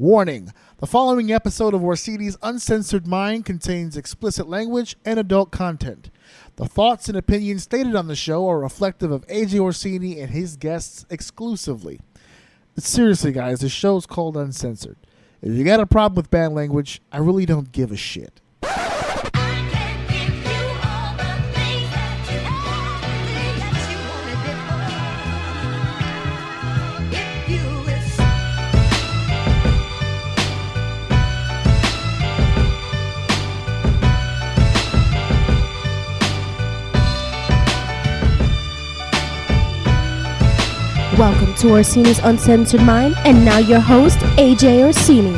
Warning: the following episode of Orsini's Uncensored Mind contains explicit language and adult content. The thoughts and opinions stated on the show are reflective of AJ Orsini and his guests exclusively. But seriously, guys, the show's called Uncensored. If you got a problem with bad language, I really don't give a shit. Welcome to Orsini's Uncensored Mind, and now your host, AJ Orsini.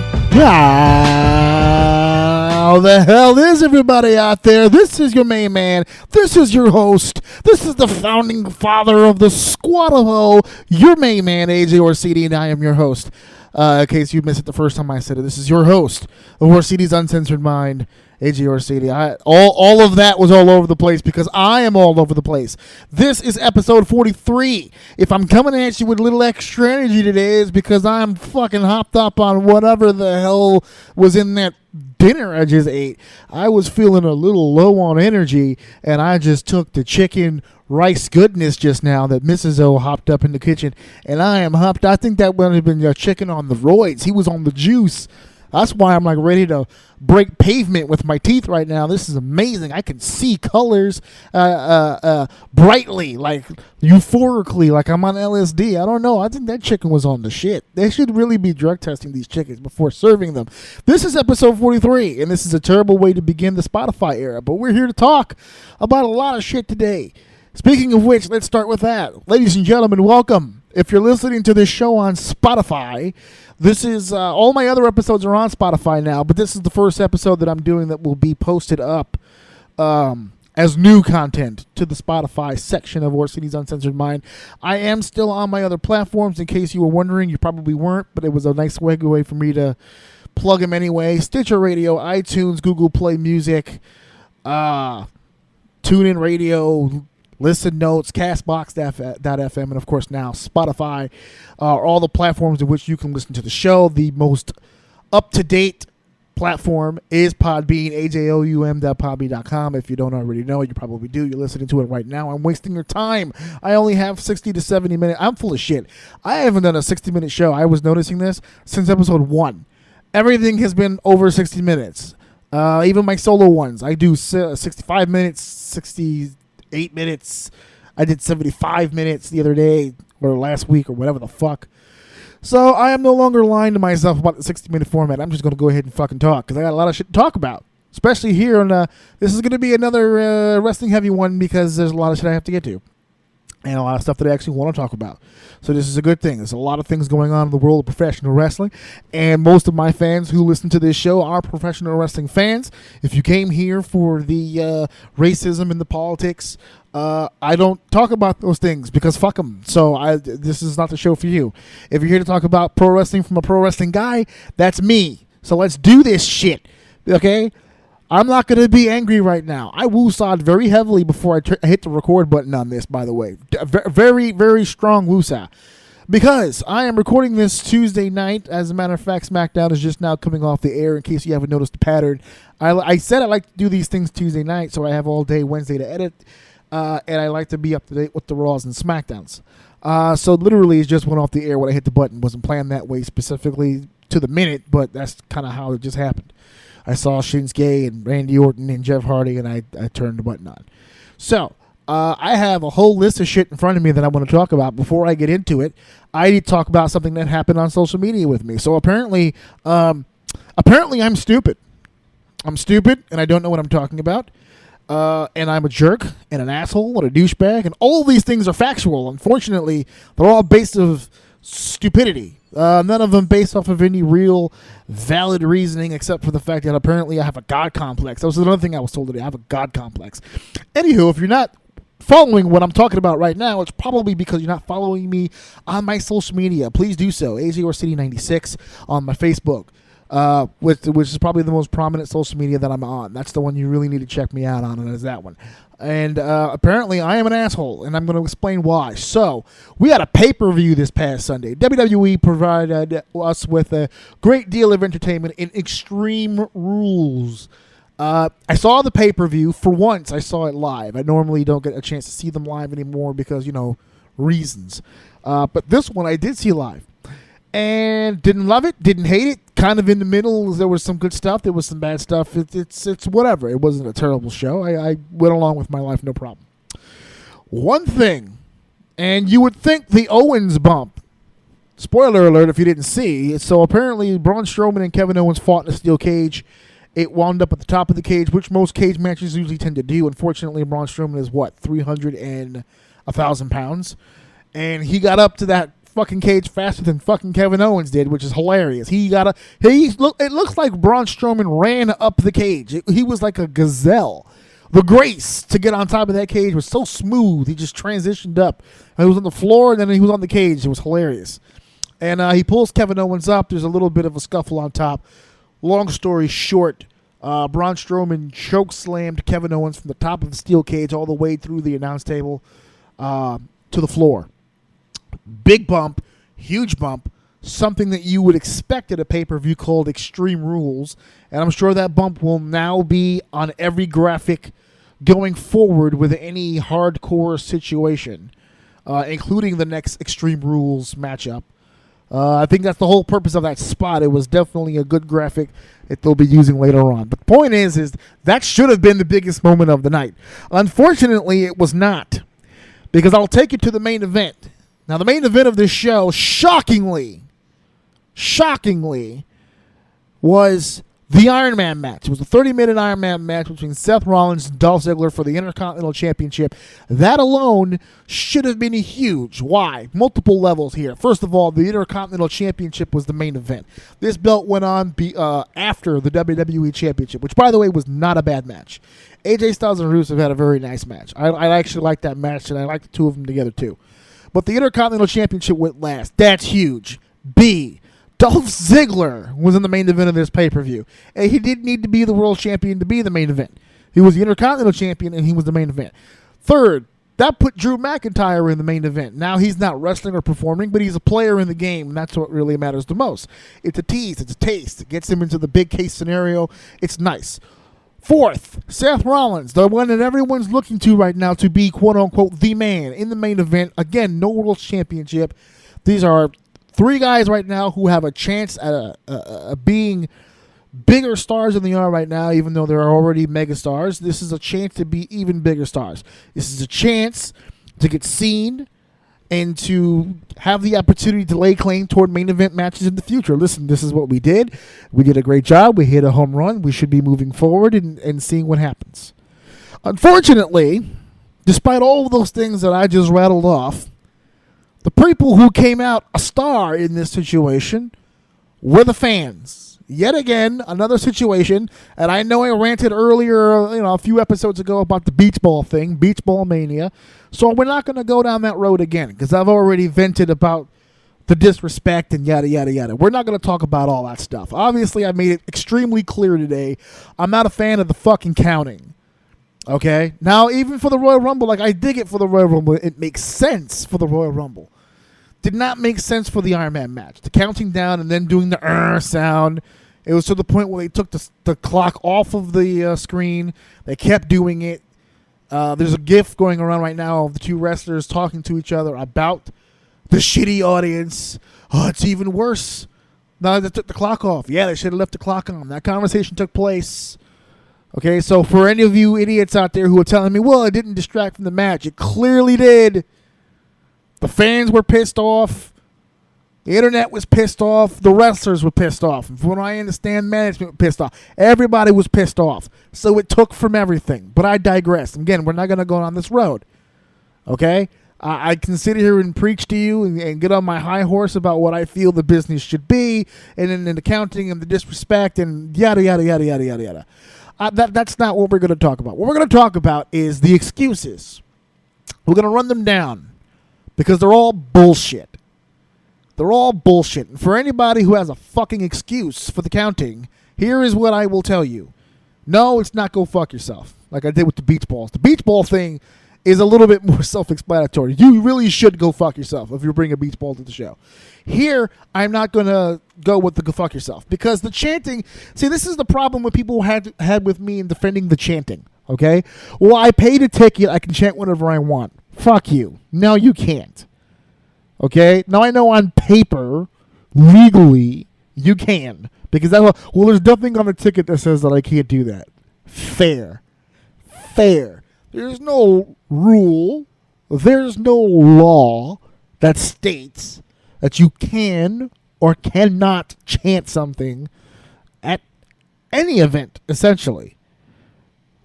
How the hell is everybody out there? This is your main man. This is your host. This is the founding father of the Squad of O, your main man, AJ Orsini, and I am your host. In case you missed it the first time I said it, this is your host of Orsini's Uncensored Mind, AJ Orsini. All of that was all over the place because I am all over the place. This is episode 43. If I'm coming at you with a little extra energy today, it's because I'm fucking hopped up on whatever the hell was in that dinner I just ate. I was feeling a little low on energy, and I just took the chicken rice goodness just now that Mrs. O hopped up in the kitchen, and I am hopped. I think that would have been a chicken on the roids. He was on the juice. That's why I'm like ready to break pavement with my teeth right now. This is amazing. I can see colors brightly, like euphorically, like I'm on LSD. I don't know. I think that chicken was on the shit. They should really be drug testing these chickens before serving them. This is episode 43, and this is a terrible way to begin the Spotify era, but we're here to talk about a lot of shit today. Speaking of which, let's start with that. Ladies and gentlemen, welcome. If you're listening to this show on Spotify, this is, all my other episodes are on Spotify now, but this is the first episode that I'm doing that will be posted up as new content to the Spotify section of Orsini's Uncensored Mind. I am still on my other platforms, in case you were wondering. You probably weren't, but it was a nice way for me to plug them anyway. Stitcher Radio, iTunes, Google Play Music, TuneIn Radio, Listen Notes, Castbox.fm, and of course now Spotify are all the platforms in which you can listen to the show. The most up-to-date platform is Podbean, ajoum.podbean.com. If you don't already know, you probably do. You're listening to it right now. I'm wasting your time. I only have 60 to 70 minutes. I'm full of shit. I haven't done a 60-minute show. I was noticing this since episode 1. Everything has been over 60 minutes. Even my solo ones. I do 65 minutes, 68 minutes. I did 75 minutes the other day or last week or whatever the fuck. So I am no longer lying to myself about the 60-minute format. I'm just going to go ahead and fucking talk because I got a lot of shit to talk about. Especially here on this is going to be another wrestling heavy one because there's a lot of shit I have to get to. And a lot of stuff that I actually want to talk about. So this is a good thing. There's a lot of things going on in the world of professional wrestling. And most of my fans who listen to this show are professional wrestling fans. If you came here for the racism and the politics, I don't talk about those things because fuck them. So this is not the show for you. If you're here to talk about pro wrestling from a pro wrestling guy, that's me. So let's do this shit. Okay? I'm not going to be angry right now. I woosawed very heavily before I hit the record button on this, by the way. Very, very strong woosah. Because I am recording this Tuesday night. As a matter of fact, SmackDown is just now coming off the air in case you haven't noticed the pattern. I said I like to do these things Tuesday night, so I have all day Wednesday to edit. And I like to be up to date with the Raws and SmackDowns. So literally it just went off the air when I hit the button. Wasn't planned that way specifically to the minute, but that's kind of how it just happened. I saw Shinsuke and Randy Orton and Jeff Hardy, and I turned the button on. So, I have a whole list of shit in front of me that I want to talk about. Before I get into it, I need to talk about something that happened on social media with me. So apparently I'm stupid. I'm stupid, and I don't know what I'm talking about. And I'm a jerk, and an asshole, and a douchebag, and all of these things are factual. Unfortunately, they're all based of stupidity. None of them based off of any real valid reasoning except for the fact that apparently I have a God complex. That was another thing I was told today. I have a God complex. Anywho, if you're not following what I'm talking about right now, it's probably because you're not following me on my social media. Please do so. AJ Orsini 96 on my Facebook. which is probably the most prominent social media that I'm on. That's the one you really need to check me out on, and is that one. And apparently I am an asshole, and I'm going to explain why. So, we had a pay-per-view this past Sunday. WWE provided us with a great deal of entertainment in Extreme Rules. I saw the pay-per-view. For once, I saw it live. I normally don't get a chance to see them live anymore because, reasons. But this one I did see live. And didn't love it, didn't hate it, kind of in the middle. There was some good stuff, there was some bad stuff. It's whatever. It wasn't a terrible show. I went along with my life, no problem. One thing, and you would think the Owens bump, spoiler alert if you didn't see, so apparently Braun Strowman and Kevin Owens fought in a steel cage. It wound up at the top of the cage, which most cage matches usually tend to do. Unfortunately, Braun Strowman is 300 and 1,000 pounds. And he got up to that fucking cage faster than fucking Kevin Owens did, which is hilarious. It looks like Braun Strowman ran up the cage. He was like a gazelle. The grace to get on top of that cage was so smooth. He just transitioned up. And he was on the floor, and then he was on the cage. It was hilarious. And he pulls Kevin Owens up. There's a little bit of a scuffle on top. Long story short, Braun Strowman choke slammed Kevin Owens from the top of the steel cage all the way through the announce table to the floor. Big bump, huge bump, something that you would expect at a pay-per-view called Extreme Rules, and I'm sure that bump will now be on every graphic going forward with any hardcore situation, including the next Extreme Rules matchup. I think that's the whole purpose of that spot. It was definitely a good graphic that they'll be using later on. But the point is that should have been the biggest moment of the night. Unfortunately, it was not, because I'll take you to the main event. Now, the main event of this show, shockingly, was the Iron Man match. It was a 30-minute Iron Man match between Seth Rollins and Dolph Ziggler for the Intercontinental Championship. That alone should have been huge. Why? Multiple levels here. First of all, the Intercontinental Championship was the main event. This belt went on after the WWE Championship, which, by the way, was not a bad match. AJ Styles and Rusev had a very nice match. I actually liked that match, and I liked the two of them together, too. But the Intercontinental Championship went last. That's huge. B, Dolph Ziggler was in the main event of this pay-per-view. And he didn't need to be the world champion to be the main event. He was the Intercontinental Champion, and he was the main event. Third, that put Drew McIntyre in the main event. Now he's not wrestling or performing, but he's a player in the game, and that's what really matters the most. It's a tease. It's a taste. It gets him into the big case scenario. It's nice. Fourth, Seth Rollins, the one that everyone's looking to right now to be, quote-unquote, the man in the main event. Again, no World Championship. These are three guys right now who have a chance at being bigger stars than they are right now, even though they're already mega stars. This is a chance to be even bigger stars. This is a chance to get seen and to have the opportunity to lay claim toward main event matches in the future. Listen, this is what we did. We did a great job. We hit a home run. We should be moving forward and seeing what happens. Unfortunately, despite all of those things that I just rattled off, the people who came out a star in this situation were the fans. Yet again, another situation, and I know I ranted earlier, a few episodes ago about the beach ball thing, beach ball mania. So we're not going to go down that road again because I've already vented about the disrespect and yada, yada, yada. We're not going to talk about all that stuff. Obviously, I made it extremely clear today. I'm not a fan of the fucking counting. Okay? Now, even for the Royal Rumble, I dig it for the Royal Rumble. It makes sense for the Royal Rumble. Did not make sense for the Iron Man match. The counting down and then doing the sound. It was to the point where they took the clock off of the screen. They kept doing it. There's a GIF going around right now of the two wrestlers talking to each other about the shitty audience. Oh, it's even worse. No, they took the clock off. Yeah, they should have left the clock on. That conversation took place. Okay, so for any of you idiots out there who are telling me, well, it didn't distract from the match, it clearly did. The fans were pissed off. The internet was pissed off. The wrestlers were pissed off. From what I understand, management was pissed off. Everybody was pissed off. So it took from everything. But I digress. Again, we're not going to go on this road. Okay? I can sit here and preach to you and get on my high horse about what I feel the business should be, and then the accounting and the disrespect and yada, yada, yada, yada, yada, yada. That's not what we're going to talk about. What we're going to talk about is the excuses. We're going to run them down because they're all bullshit. They're all bullshit. And for anybody who has a fucking excuse for the counting, here is what I will tell you. No, it's not go fuck yourself, like I did with the beach balls. The beach ball thing is a little bit more self-explanatory. You really should go fuck yourself if you bring a beach ball to the show. Here, I'm not going to go with the go fuck yourself, because the chanting, see, this is the problem with people had with me in defending the chanting, okay? Well, I paid a ticket, I can chant whatever I want. Fuck you. No, you can't. Okay? Now, I know on paper, legally, you can, because well, there's nothing on the ticket that says that I can't do that. Fair. There's no rule, there's no law that states that you can or cannot chant something at any event, essentially.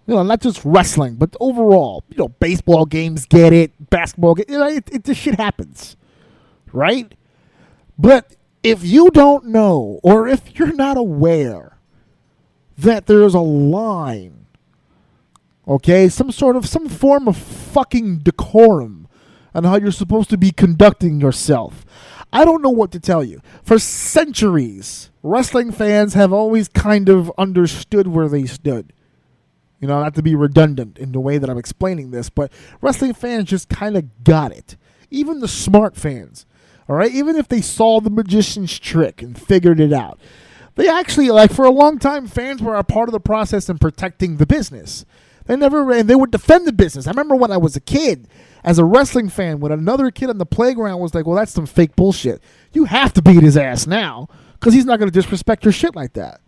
Not just wrestling, but overall. Baseball games get it, basketball get it. This shit happens, right? But if you don't know, or if you're not aware that there's a line, okay, some form of fucking decorum on how you're supposed to be conducting yourself, I don't know what to tell you. For centuries, wrestling fans have always kind of understood where they stood. Not to be redundant in the way that I'm explaining this, but wrestling fans just kind of got it. Even the smart fans, all right? Even if they saw the magician's trick and figured it out, they actually, for a long time, fans were a part of the process in protecting the business. They would defend the business. I remember when I was a kid, as a wrestling fan, when another kid on the playground was like, well, that's some fake bullshit. You have to beat his ass now, because he's not going to disrespect your shit like that.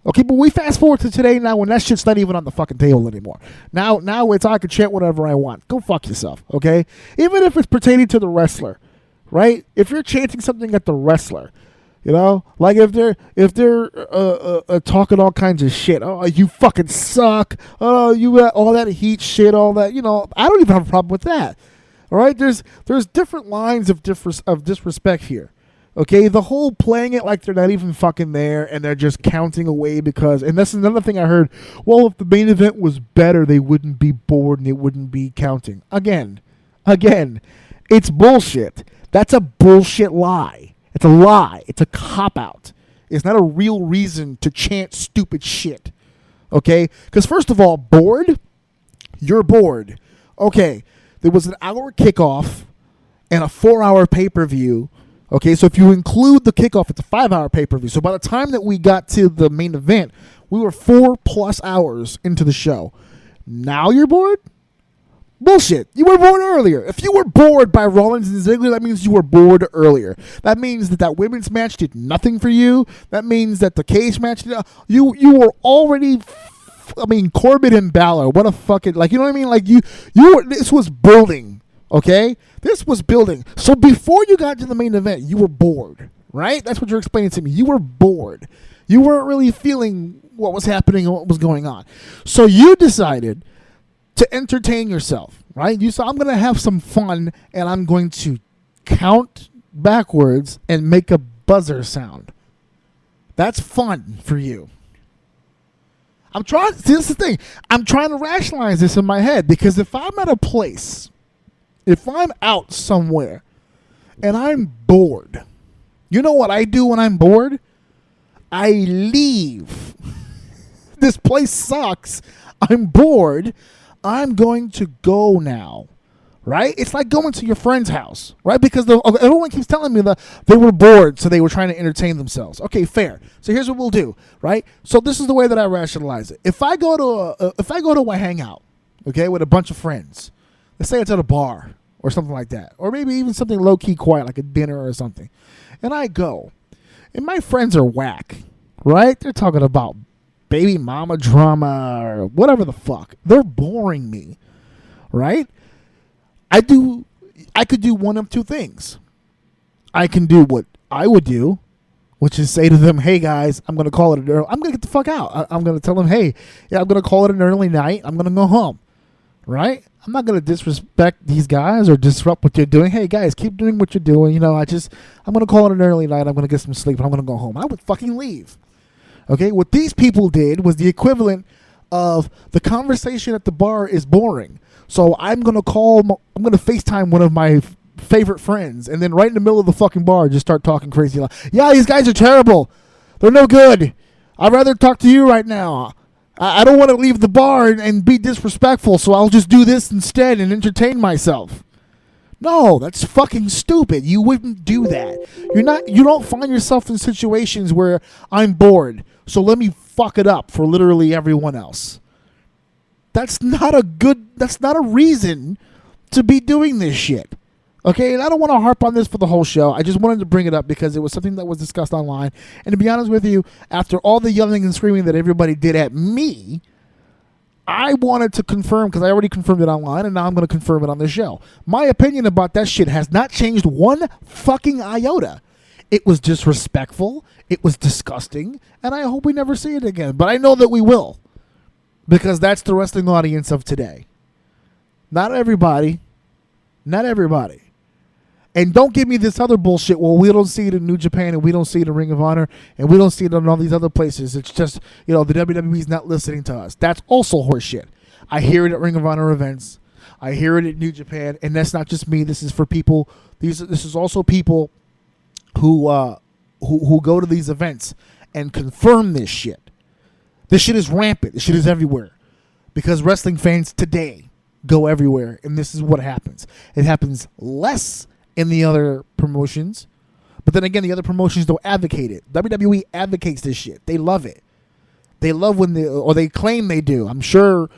Okay, but we fast forward to today now when that shit's not even on the fucking table anymore. Now it's I can chant whatever I want. Go fuck yourself, okay? Even if it's pertaining to the wrestler, right? If you're chanting something at the wrestler, like if they're talking all kinds of shit. Oh, you fucking suck. Oh, you got all that heat shit, all that. I don't even have a problem with that. All right, there's different lines of disrespect here. Okay, the whole playing it like they're not even fucking there and they're just counting away because, and that's another thing I heard, well, if the main event was better, they wouldn't be bored and they wouldn't be counting. Again, it's bullshit. That's a bullshit lie. It's a lie. It's a cop-out. It's not a real reason to chant stupid shit. Okay? Because first of all, bored? You're bored. Okay, there was an hour kickoff and a 4-hour pay-per-view. Okay, so if you include the kickoff, it's a 5-hour pay-per-view. So by the time that we got to the main event, we were 4+ hours into the show. Now you're bored? Bullshit. You were bored earlier. If you were bored by Rollins and Ziggler, that means you were bored earlier. That means that women's match did nothing for you. That means that the cage match did you were already Corbin and Balor. What a fucking, you know what I mean? You were, this was building. Okay? This was building. So before you got to the main event, you were bored, right? That's what you're explaining to me. You were bored. You weren't really feeling what was happening and what was going on. So you decided to entertain yourself, right? You said, I'm going to have some fun and I'm going to count backwards and make a buzzer sound. That's fun for you. This is the thing. I'm trying to rationalize this in my head because if I'm at a place, if I'm out somewhere and I'm bored, you know what I do when I'm bored? I leave. This place sucks. I'm bored. I'm going to go now, right? It's like going to your friend's house, right? Because everyone keeps telling me that they were bored, so they were trying to entertain themselves. Okay, fair. So here's what we'll do, right? So this is the way that I rationalize it. If I go to a hangout, okay, with a bunch of friends, let's say it's at a bar or something like that, or maybe even something low-key quiet like a dinner or something, and I go, and my friends are whack, right? They're talking about baby mama drama or whatever the fuck. They're boring me, right? I could do one of two things. I can do what I would do, which is say to them, hey guys, I'm going to call it I'm going to get the fuck out. I'm going to tell them, hey, yeah, I'm going to call it an early night. I'm going to go home, right? I'm not going to disrespect these guys or disrupt what they're doing. Hey guys, keep doing what you're doing. I'm going to call it an early night. I'm going to get some sleep and I'm going to go home. I would fucking leave. Okay, what these people did was the equivalent of the conversation at the bar is boring. So I'm going to FaceTime one of my favorite friends, and then right in the middle of the fucking bar, just start talking crazy. Like, yeah, these guys are terrible. They're no good. I'd rather talk to you right now. I don't want to leave the bar and be disrespectful, so I'll just do this instead and entertain myself. No, that's fucking stupid. You wouldn't do that. You don't find yourself in situations where I'm bored, so let me fuck it up for literally everyone else. That's not a reason to be doing this shit. Okay, and I don't want to harp on this for the whole show. I just wanted to bring it up because it was something that was discussed online. And to be honest with you, after all the yelling and screaming that everybody did at me, I wanted to confirm, because I already confirmed it online, and now I'm going to confirm it on the show. My opinion about that shit has not changed one fucking iota. It was disrespectful, it was disgusting, and I hope we never see it again. But I know that we will, because that's the wrestling audience of today. Not everybody. Not everybody. And don't give me this other bullshit. Well, we don't see it in New Japan, and we don't see it in Ring of Honor, and we don't see it in all these other places. It's just, the WWE's not listening to us. That's also horseshit. I hear it at Ring of Honor events. I hear it at New Japan, and that's not just me. This is for people. This is also people who go to these events and confirm this shit. This shit is rampant. This shit is everywhere, because wrestling fans today go everywhere, and this is what happens. It happens less in the other promotions, but then again, the other promotions don't advocate it. WWE advocates this shit. They love it. They love when they claim they do. I'm sure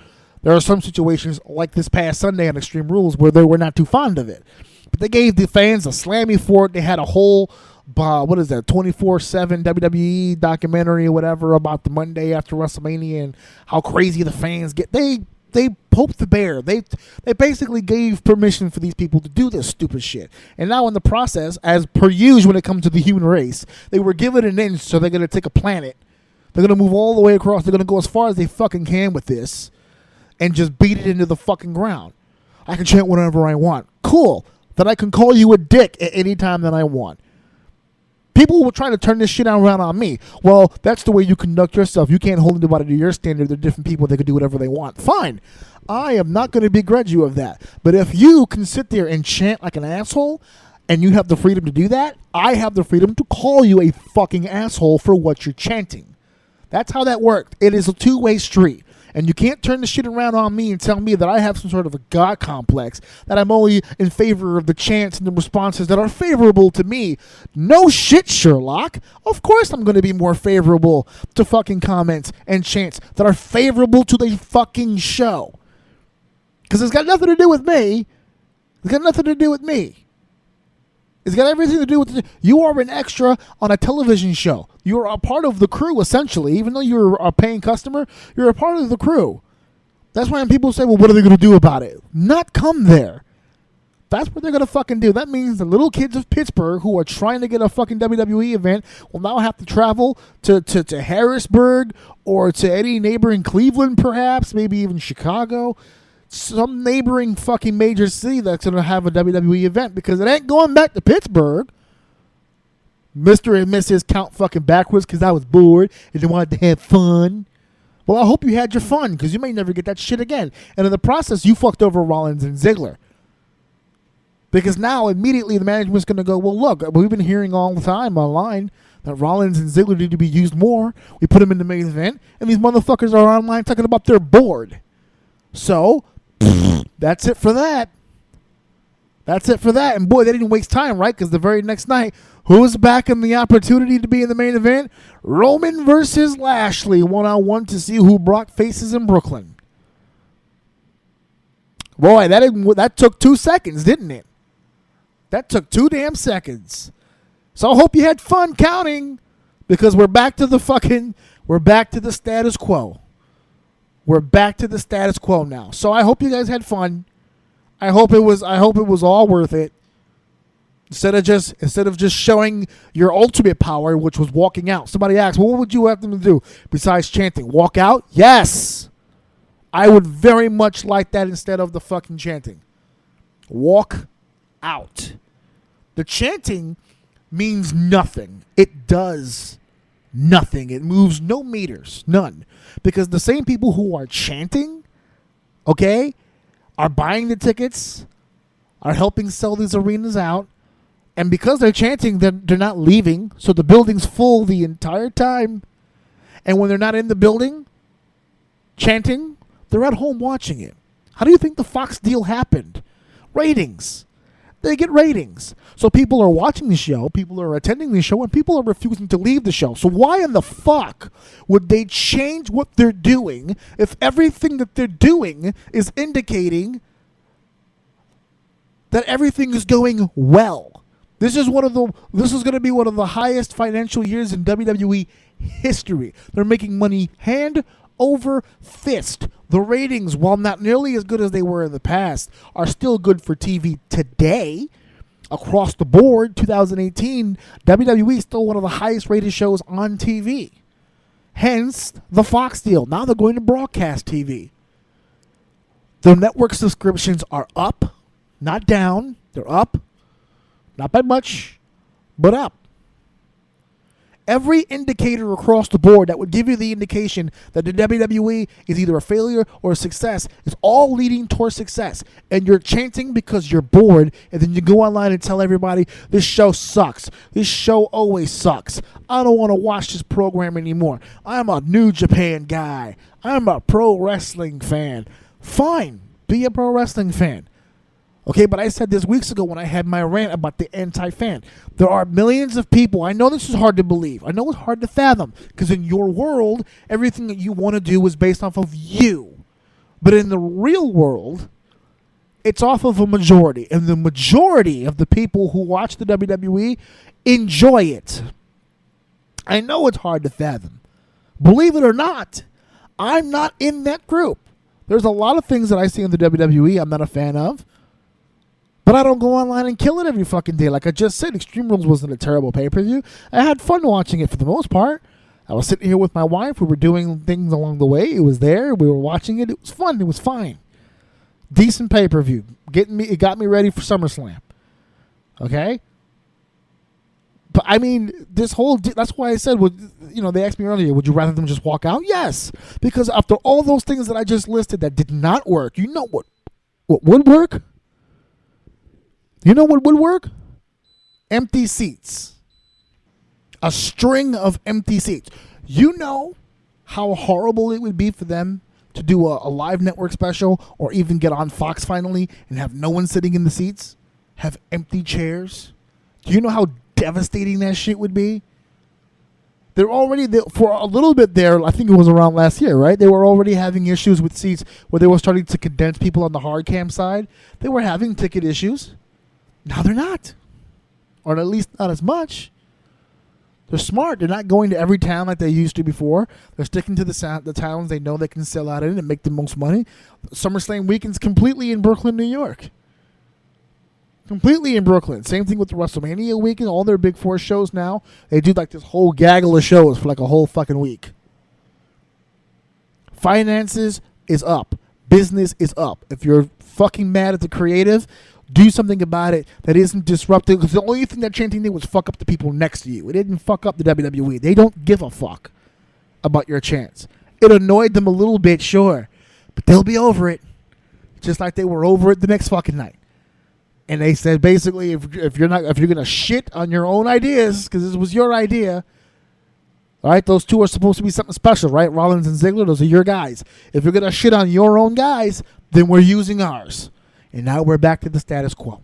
there are some situations like this past Sunday on Extreme Rules where they were not too fond of it, but they gave the fans a slammy for it. They had a whole 24/7 WWE documentary or whatever about the Monday after WrestleMania and how crazy the fans get. They poked the bear. They basically gave permission for these people to do this stupid shit. And now in the process, as per usual when it comes to the human race, they were given an inch, so they're going to take a planet. They're going to move all the way across. They're going to go as far as they fucking can with this and just beat it into the fucking ground. I can chant whatever I want. Cool. That I can call you a dick at any time that I want. People will try to turn this shit around on me. Well, that's the way you conduct yourself. You can't hold anybody to your standard. They're different people. They can do whatever they want. Fine. I am not going to begrudge you of that. But if you can sit there and chant like an asshole, and you have the freedom to do that, I have the freedom to call you a fucking asshole for what you're chanting. That's how that worked. It is a two-way street. And you can't turn the shit around on me and tell me that I have some sort of a God complex, that I'm only in favor of the chants and the responses that are favorable to me. No shit, Sherlock. Of course I'm going to be more favorable to fucking comments and chants that are favorable to the fucking show. Because it's got nothing to do with me. It's got nothing to do with me. It's got everything to do with you are an extra on a television show. You're a part of the crew, essentially. Even though you're a paying customer, you're a part of the crew. That's why when people say, well, what are they going to do about it? Not come there. That's what they're going to fucking do. That means the little kids of Pittsburgh who are trying to get a fucking WWE event will now have to travel to Harrisburg or to any neighboring Cleveland, perhaps, maybe even Chicago. Some neighboring fucking major city that's going to have a WWE event, because it ain't going back to Pittsburgh. Mr. and Mrs. count fucking backwards because I was bored and they wanted to have fun. Well, I hope you had your fun, because you may never get that shit again. And in the process, you fucked over Rollins and Ziggler. Because now, immediately, the management's going to go, well, look, we've been hearing all the time online that Rollins and Ziggler need to be used more. We put them in the main event, and these motherfuckers are online talking about they're bored. So that's it for that. That's it for that. And boy, they didn't waste time, right? Because the very next night, who's back in the opportunity to be in the main event? Roman versus Lashley, 1-on-1 to see who Brock faces in Brooklyn. Boy, that took 2 seconds, didn't it? That took 2 damn seconds. So I hope you had fun counting, because we're back to the status quo. We're back to the status quo now. So I hope you guys had fun. I hope it was all worth it. Instead of just showing your ultimate power, which was walking out. Somebody asked, well, what would you have them to do besides chanting? Walk out? Yes. I would very much like that instead of the fucking chanting. Walk out. The chanting means nothing. It does nothing. It moves no meters. None. Because the same people who are chanting, okay, are buying the tickets, are helping sell these arenas out. And because they're chanting, they're not leaving. So the building's full the entire time. And when they're not in the building chanting, they're at home watching it. How do you think the Fox deal happened? Ratings. They get ratings. So people are watching the show, people are attending the show, and people are refusing to leave the show. So why in the fuck would they change what they're doing if everything that they're doing is indicating that everything is going well? This is going to be one of the highest financial years in WWE history. They're making money hand over fist. The ratings, while not nearly as good as they were in the past, are still good for TV today. Across the board, 2018, WWE is still one of the highest rated shows on TV. Hence, the Fox deal. Now they're going to broadcast TV. The network subscriptions are up, not down. They're up. Not by much, but up. Every indicator across the board that would give you the indication that the WWE is either a failure or a success is all leading towards success. And you're chanting because you're bored, and then you go online and tell everybody, this show sucks. This show always sucks. I don't want to watch this program anymore. I'm a New Japan guy. I'm a pro wrestling fan. Fine, be a pro wrestling fan. Okay, but I said this weeks ago when I had my rant about the anti-fan. There are millions of people. I know this is hard to believe. I know it's hard to fathom because in your world, everything that you want to do is based off of you. But in the real world, it's off of a majority. And the majority of the people who watch the WWE enjoy it. I know it's hard to fathom. Believe it or not, I'm not in that group. There's a lot of things that I see in the WWE I'm not a fan of. But I don't go online and kill it every fucking day. Like I just said, Extreme Rules wasn't a terrible pay-per-view. I had fun watching it for the most part. I was sitting here with my wife. We were doing things along the way. It was there. We were watching it. It was fun. It was fine. Decent pay-per-view. It got me ready for SummerSlam. Okay? But I mean, that's why I said, they asked me earlier, would you rather them just walk out? Yes. Because after all those things that I just listed that did not work, you know what would work? You know what would work? Empty seats. A string of empty seats. You know how horrible it would be for them to do a live network special or even get on Fox finally and have no one sitting in the seats? Have empty chairs? Do you know how devastating that shit would be? They're already, for a little bit there, I think it was around last year, right? They were already having issues with seats where they were starting to condense people on the hard cam side. They were having ticket issues. Now they're not. Or at least not as much. They're smart. They're not going to every town like they used to before. They're sticking to the towns they know they can sell out in and make the most money. SummerSlam weekend's completely in Brooklyn, New York. Completely in Brooklyn. Same thing with the WrestleMania weekend. All their Big Four shows now, they do like this whole gaggle of shows for like a whole fucking week. Finances is up. Business is up. If you're fucking mad at the creative, do something about it that isn't disruptive. Because the only thing that chanting did was fuck up the people next to you. It didn't fuck up the WWE. They don't give a fuck about your chants. It annoyed them a little bit, sure. But they'll be over it. Just like they were over it the next fucking night. And they said basically if you're gonna shit on your own ideas, because this was your idea, all right, those two are supposed to be something special, right? Rollins and Ziggler, those are your guys. If you're gonna shit on your own guys, then we're using ours. And now we're back to the status quo.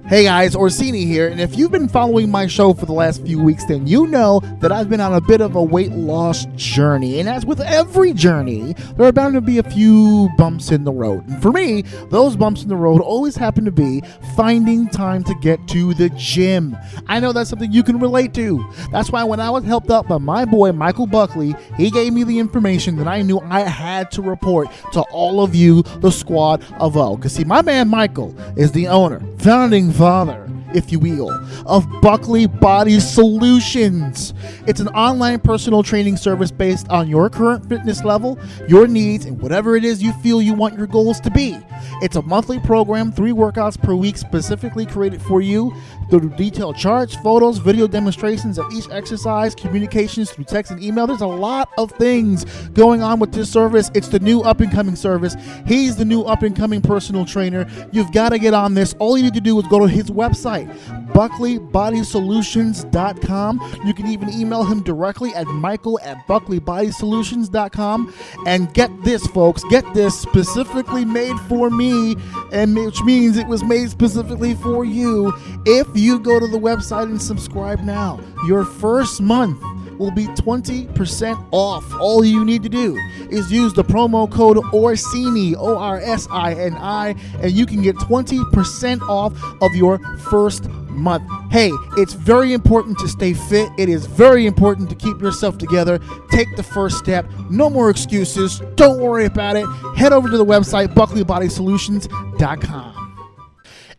Hey guys, Orsini here, and if you've been following my show for the last few weeks, then you know that I've been on a bit of a weight loss journey. And as with every journey, there are bound to be a few bumps in the road. And for me, those bumps in the road always happen to be finding time to get to the gym. I know that's something you can relate to. That's why when I was helped out by my boy Michael Buckley, he gave me the information that I knew I had to report to all of you, the squad of O. Because see, my man Michael is the owner, founding father, if you will, of Buckley Body Solutions. It's an online personal training service based on your current fitness level, your needs, and whatever it is you feel you want your goals to be. It's a monthly program, 3 workouts per week specifically created for you. The detailed charts, photos, video demonstrations of each exercise, communications through text and email. There's a lot of things going on with this service. It's the new up-and-coming service. He's the new up-and-coming personal trainer. You've got to get on this. All you need to do is go to his website, buckleybodySolutions.com. You can even email him directly at michael@buckleybodySolutions.com. And get this, folks, get this, specifically made for me, and which means it was made specifically for you. If you go to the website and subscribe now, your first month will be 20% off. All you need to do is use the promo code Orsini, Orsini, and you can get 20% off of your first month. Hey, it's very important to stay fit. It is very important to keep yourself together. Take the first step. No more excuses. Don't worry about it. Head over to the website, buckleybodySolutions.com.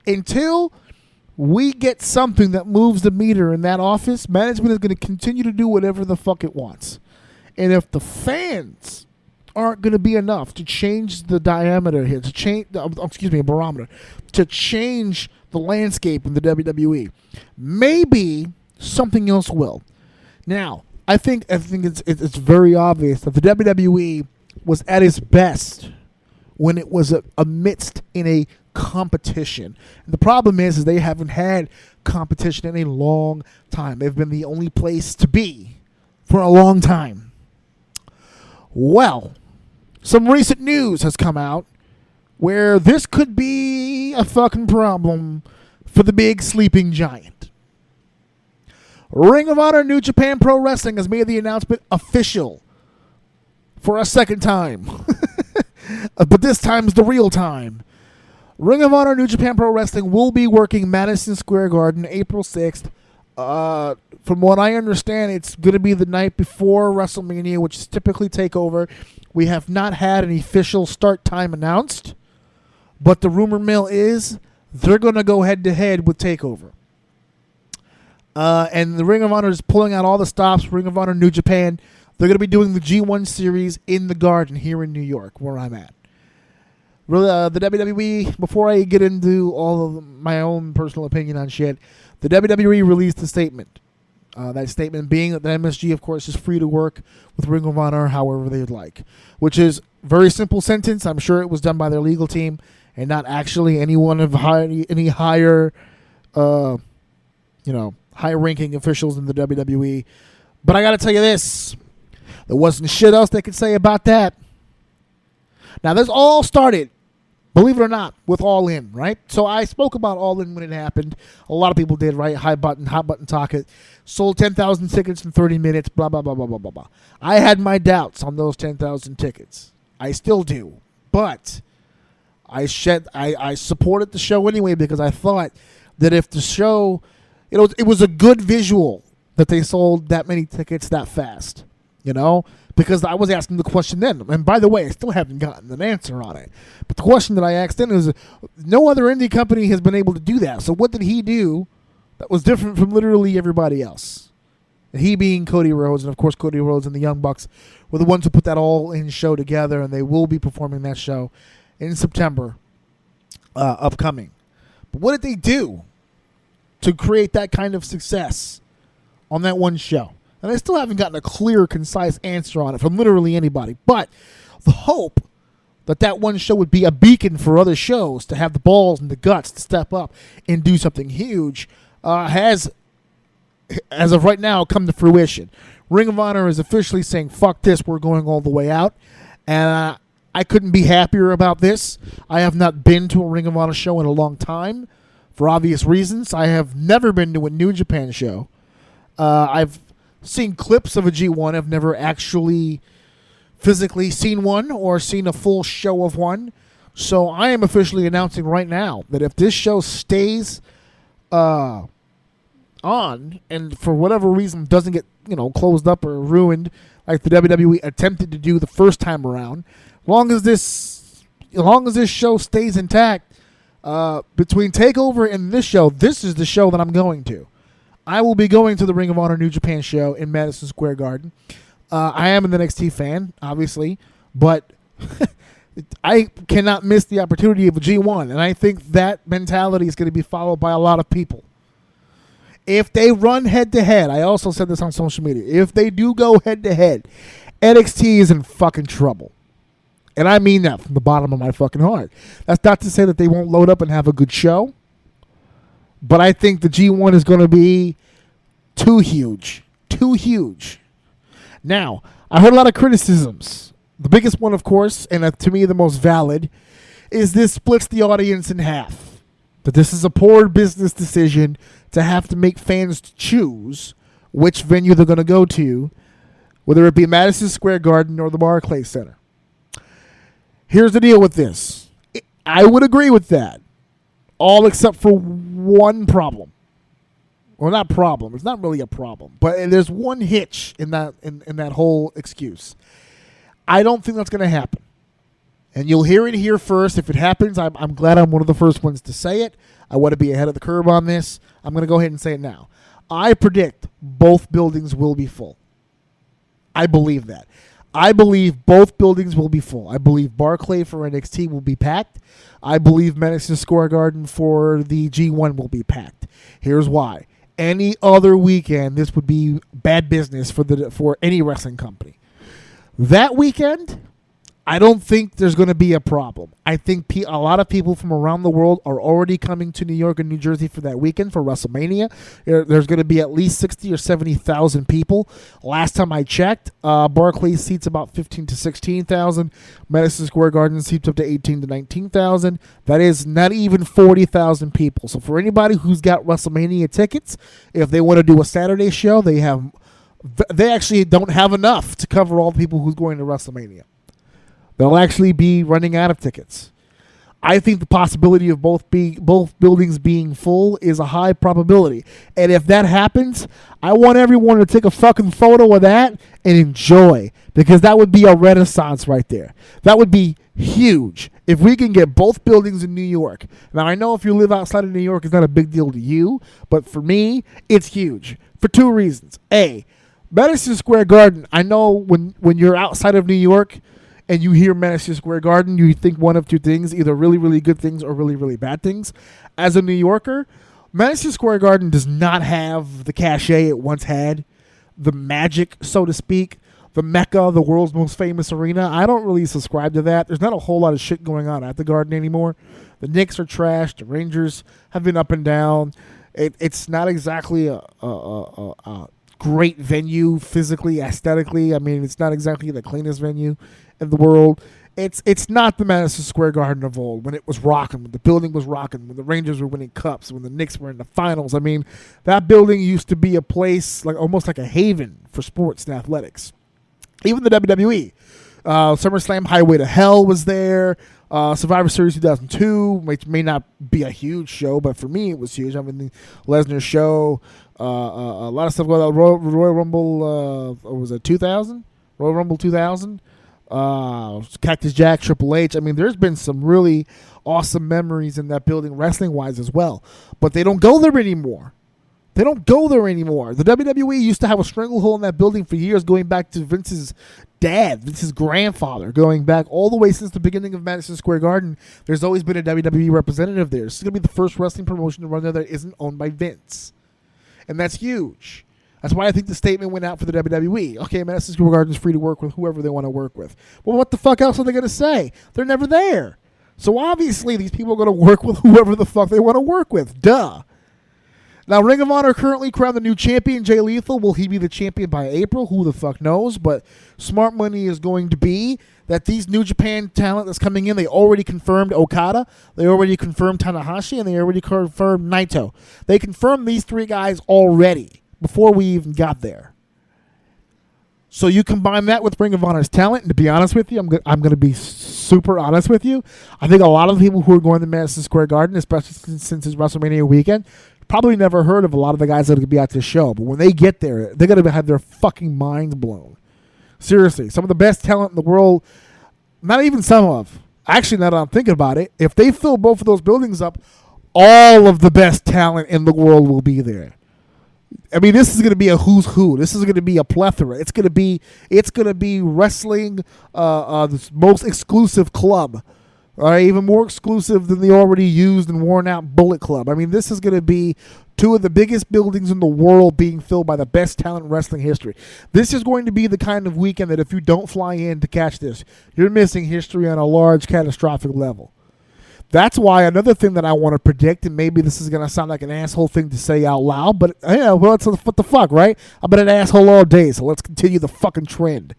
Until we get something that moves the meter in that office, management is going to continue to do whatever the fuck it wants. And if the fans aren't going to be enough to change the diameter here, to change, barometer, to change the landscape in the WWE, maybe something else will. Now, I think it's very obvious that the WWE was at its best when it was amidst in a competition. And the problem is they haven't had competition in a long time. They've been the only place to be for a long time. Well, some recent news has come out where this could be a fucking problem for the big sleeping giant. Ring of Honor New Japan Pro Wrestling has made the announcement official for a second time. But this time's the real time. Ring of Honor New Japan Pro Wrestling will be working Madison Square Garden April 6th. From what I understand, it's going to be the night before WrestleMania, which is typically TakeOver. We have not had an official start time announced, but the rumor mill is they're going to go head-to-head with TakeOver. And the Ring of Honor is pulling out all the stops. Ring of Honor New Japan, they're going to be doing the G1 series in the Garden here in New York, where I'm at. Really, the WWE, before I get into all of my own personal opinion on shit, the WWE released a statement. That statement being that the MSG, of course, is free to work with Ring of Honor however they'd like, which is a very simple sentence. I'm sure it was done by their legal team and not actually anyone of any higher, high-ranking officials in the WWE. But I got to tell you this. There wasn't shit else they could say about that. Now, this all started, believe it or not, with All In, right? So I spoke about All In when it happened. A lot of people did, right? Hot button talk it. Sold 10,000 tickets in 30 minutes, blah, blah, blah, blah, blah, blah, blah. I had my doubts on those 10,000 tickets. I still do. But I supported the show anyway because I thought that if the show, it was a good visual that they sold that many tickets that fast, because I was asking the question then. And by the way, I still haven't gotten an answer on it. But the question that I asked then is, no other indie company has been able to do that. So what did he do that was different from literally everybody else? And he being Cody Rhodes, and of course Cody Rhodes and the Young Bucks were the ones who put that all-in show together, and they will be performing that show in September upcoming. But what did they do to create that kind of success on that one show? And I still haven't gotten a clear, concise answer on it from literally anybody. But the hope that one show would be a beacon for other shows to have the balls and the guts to step up and do something huge has, as of right now, come to fruition. Ring of Honor is officially saying, fuck this, we're going all the way out. And I couldn't be happier about this. I have not been to a Ring of Honor show in a long time for obvious reasons. I have never been to a New Japan show. I've seen clips of a G1. I've never actually physically seen one or seen a full show of one. So I am officially announcing right now that if this show stays on and for whatever reason doesn't get closed up or ruined like the WWE attempted to do the first time around, as long as this show stays intact, between TakeOver and this show, this is the show that I'm going to. I will be going to the Ring of Honor New Japan show in Madison Square Garden. I am an NXT fan, obviously, but I cannot miss the opportunity of a G1, and I think that mentality is going to be followed by a lot of people. If they run head-to-head, I also said this on social media, if they do go head-to-head, NXT is in fucking trouble. And I mean that from the bottom of my fucking heart. That's not to say that they won't load up and have a good show, but I think the G1 is going to be too huge. Too huge. Now, I heard a lot of criticisms. The biggest one, of course, and to me the most valid, is this splits the audience in half. That this is a poor business decision to have to make fans choose which venue they're going to go to, whether it be Madison Square Garden or the Barclays Center. Here's the deal with this. I would agree with that, all except for one problem. Well, not problem. It's not really a problem, but there's one hitch in that whole excuse. I don't think that's going to happen. And you'll hear it here first. If it happens, I'm glad I'm one of the first ones to say it. I want to be ahead of the curve on this. I'm going to go ahead and say it now. I predict both buildings will be full. I believe that. I believe both buildings will be full. I believe Barclay for NXT will be packed. I believe Madison Square Garden for the G1 will be packed. Here's why. Any other weekend, this would be bad business for any wrestling company. That weekend, I don't think there's going to be a problem. I think a lot of people from around the world are already coming to New York and New Jersey for that weekend for WrestleMania. There's going to be at least 60 or 70,000 people. Last time I checked, Barclays seats about 15 to 16,000. Madison Square Garden seats up to 18 to 19,000. That is not even 40,000 people. So for anybody who's got WrestleMania tickets, if they want to do a Saturday show, they actually don't have enough to cover all the people who's going to WrestleMania. They'll actually be running out of tickets. I think the possibility of both buildings being full is a high probability. And if that happens, I want everyone to take a fucking photo of that and enjoy, because that would be a renaissance right there. That would be huge if we can get both buildings in New York. Now, I know if you live outside of New York, it's not a big deal to you, but for me, it's huge for two reasons. A, Madison Square Garden, I know when you're outside of New York, and you hear Madison Square Garden, you think one of two things, either really, really good things or really, really bad things. As a New Yorker, Madison Square Garden does not have the cachet it once had, the magic, so to speak, the Mecca, the world's most famous arena. I don't really subscribe to that. There's not a whole lot of shit going on at the Garden anymore. The Knicks are trash. The Rangers have been up and down. It's not exactly a great venue physically, aesthetically. I mean, it's not exactly the cleanest venue in the world. It's not the Madison Square Garden of old, when it was rocking, when the building was rocking, when the Rangers were winning cups, when the Knicks were in the finals. I mean, that building used to be a place almost like a haven for sports and athletics. Even the WWE, SummerSlam Highway to Hell was there. Survivor Series 2002, which may not be a huge show, but for me it was huge. I mean, the Lesnar show, a lot of stuff going on. Royal Rumble, was it 2000? Royal Rumble 2000. Cactus Jack, Triple H. I mean, there's been some really awesome memories in that building wrestling-wise as well. But they don't go there anymore. The WWE used to have a stranglehold in that building for years, going back to Vince's dad, Vince's grandfather, going back all the way since the beginning of Madison Square Garden. There's always been a WWE representative there. This is going to be the first wrestling promotion to run there that isn't owned by Vince. And that's huge. That's why I think the statement went out for the WWE. Okay, Madison Square Garden is free to work with whoever they want to work with. Well, what the fuck else are they going to say? They're never there. So obviously these people are going to work with whoever the fuck they want to work with. Duh. Now, Ring of Honor currently crowned the new champion, Jay Lethal. Will he be the champion by April? Who the fuck knows? But smart money is going to be that these New Japan talent that's coming in, they already confirmed Okada, they already confirmed Tanahashi, and they already confirmed Naito. They confirmed these three guys already before we even got there. So you combine that with Ring of Honor's talent, and to be honest with you, I'm going to be super honest with you. I think a lot of the people who are going to Madison Square Garden, especially since it's WrestleMania weekend, probably never heard of a lot of the guys that are going to be at this show. But when they get there, they're going to have their fucking minds blown. Seriously, some of the best talent in the world, not even some of. Actually, now that I'm thinking about it, if they fill both of those buildings up, all of the best talent in the world will be there. I mean, this is going to be a who's who. This is going to be a plethora. It's going to be wrestling, the most exclusive club, all right, even more exclusive than the already used and worn out Bullet Club. I mean, this is going to be two of the biggest buildings in the world being filled by the best talent in wrestling history. This is going to be the kind of weekend that if you don't fly in to catch this, you're missing history on a large, catastrophic level. That's why another thing that I want to predict, and maybe this is going to sound like an asshole thing to say out loud, but yeah, well, it's what the fuck, right? I've been an asshole all day, so let's continue the fucking trend.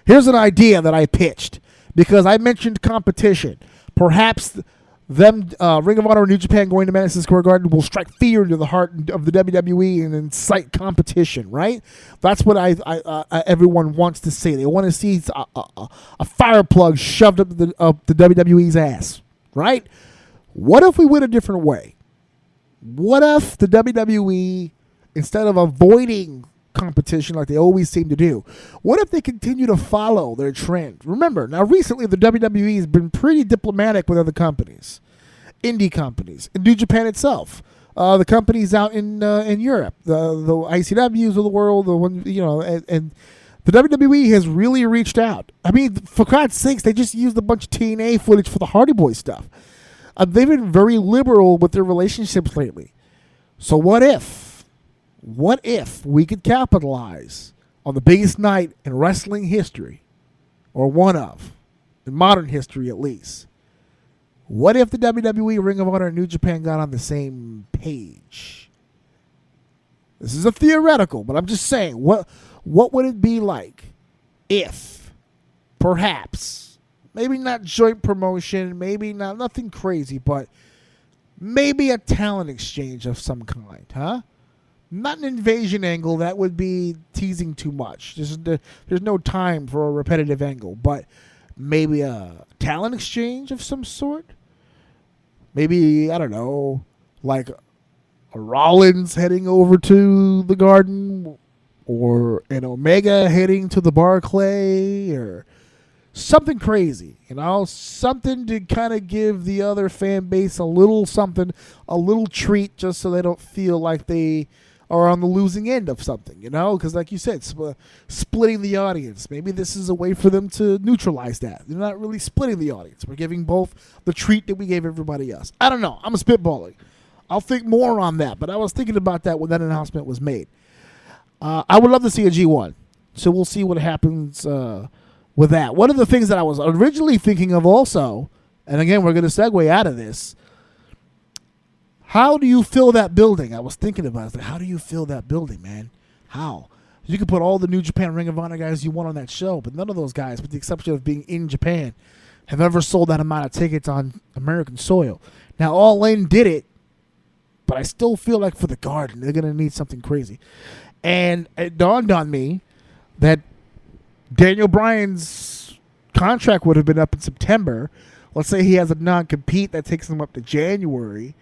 Here's an idea that I pitched because I mentioned competition. Perhaps them, Ring of Honor and New Japan going to Madison Square Garden will strike fear into the heart of the WWE and incite competition, right? That's what everyone wants to see. They want to see a fire plug shoved up the WWE's ass. Right? What if we went a different way? What if the WWE, instead of avoiding competition like they always seem to do, what if they continue to follow their trend? Remember, now recently the WWE has been pretty diplomatic with other companies, indie companies, and New Japan itself, the companies out in Europe, the ICWs of the world, the one and the WWE has really reached out. I mean, for God's sakes, they just used a bunch of TNA footage for the Hardy Boys stuff. They've been very liberal with their relationships lately. So what if we could capitalize on the biggest night in wrestling history, or one of, in modern history at least? What if the WWE, Ring of Honor, and New Japan got on the same page? This is a theoretical, but I'm just saying, what would it be like if, perhaps, maybe not joint promotion, maybe not nothing crazy, but maybe a talent exchange of some kind, huh? Not an invasion angle, that would be teasing too much. There's no time for a repetitive angle, but maybe a talent exchange of some sort? Maybe, I don't know, like a Rollins heading over to the Garden, or an Omega heading to the Barclay, or something crazy, something to kind of give the other fan base a little something, a little treat, just so they don't feel like they are on the losing end of something, because like you said, splitting the audience. Maybe this is a way for them to neutralize that. They're not really splitting the audience. We're giving both the treat that we gave everybody else. I don't know. I'm spitballing. I'll think more on that, but I was thinking about that when that announcement was made. I would love to see a G1, so we'll see what happens with that. One of the things that I was originally thinking of also, and again, we're going to segue out of this, how do you fill that building? I was thinking about it. Like, how do you fill that building, man? How? You could put all the New Japan Ring of Honor guys you want on that show, but none of those guys, with the exception of being in Japan, have ever sold that amount of tickets on American soil. Now, All In did it, but I still feel like for the Garden, they're going to need something crazy. And it dawned on me that Daniel Bryan's contract would have been up in September. Let's say he has a non-compete that takes him up to January.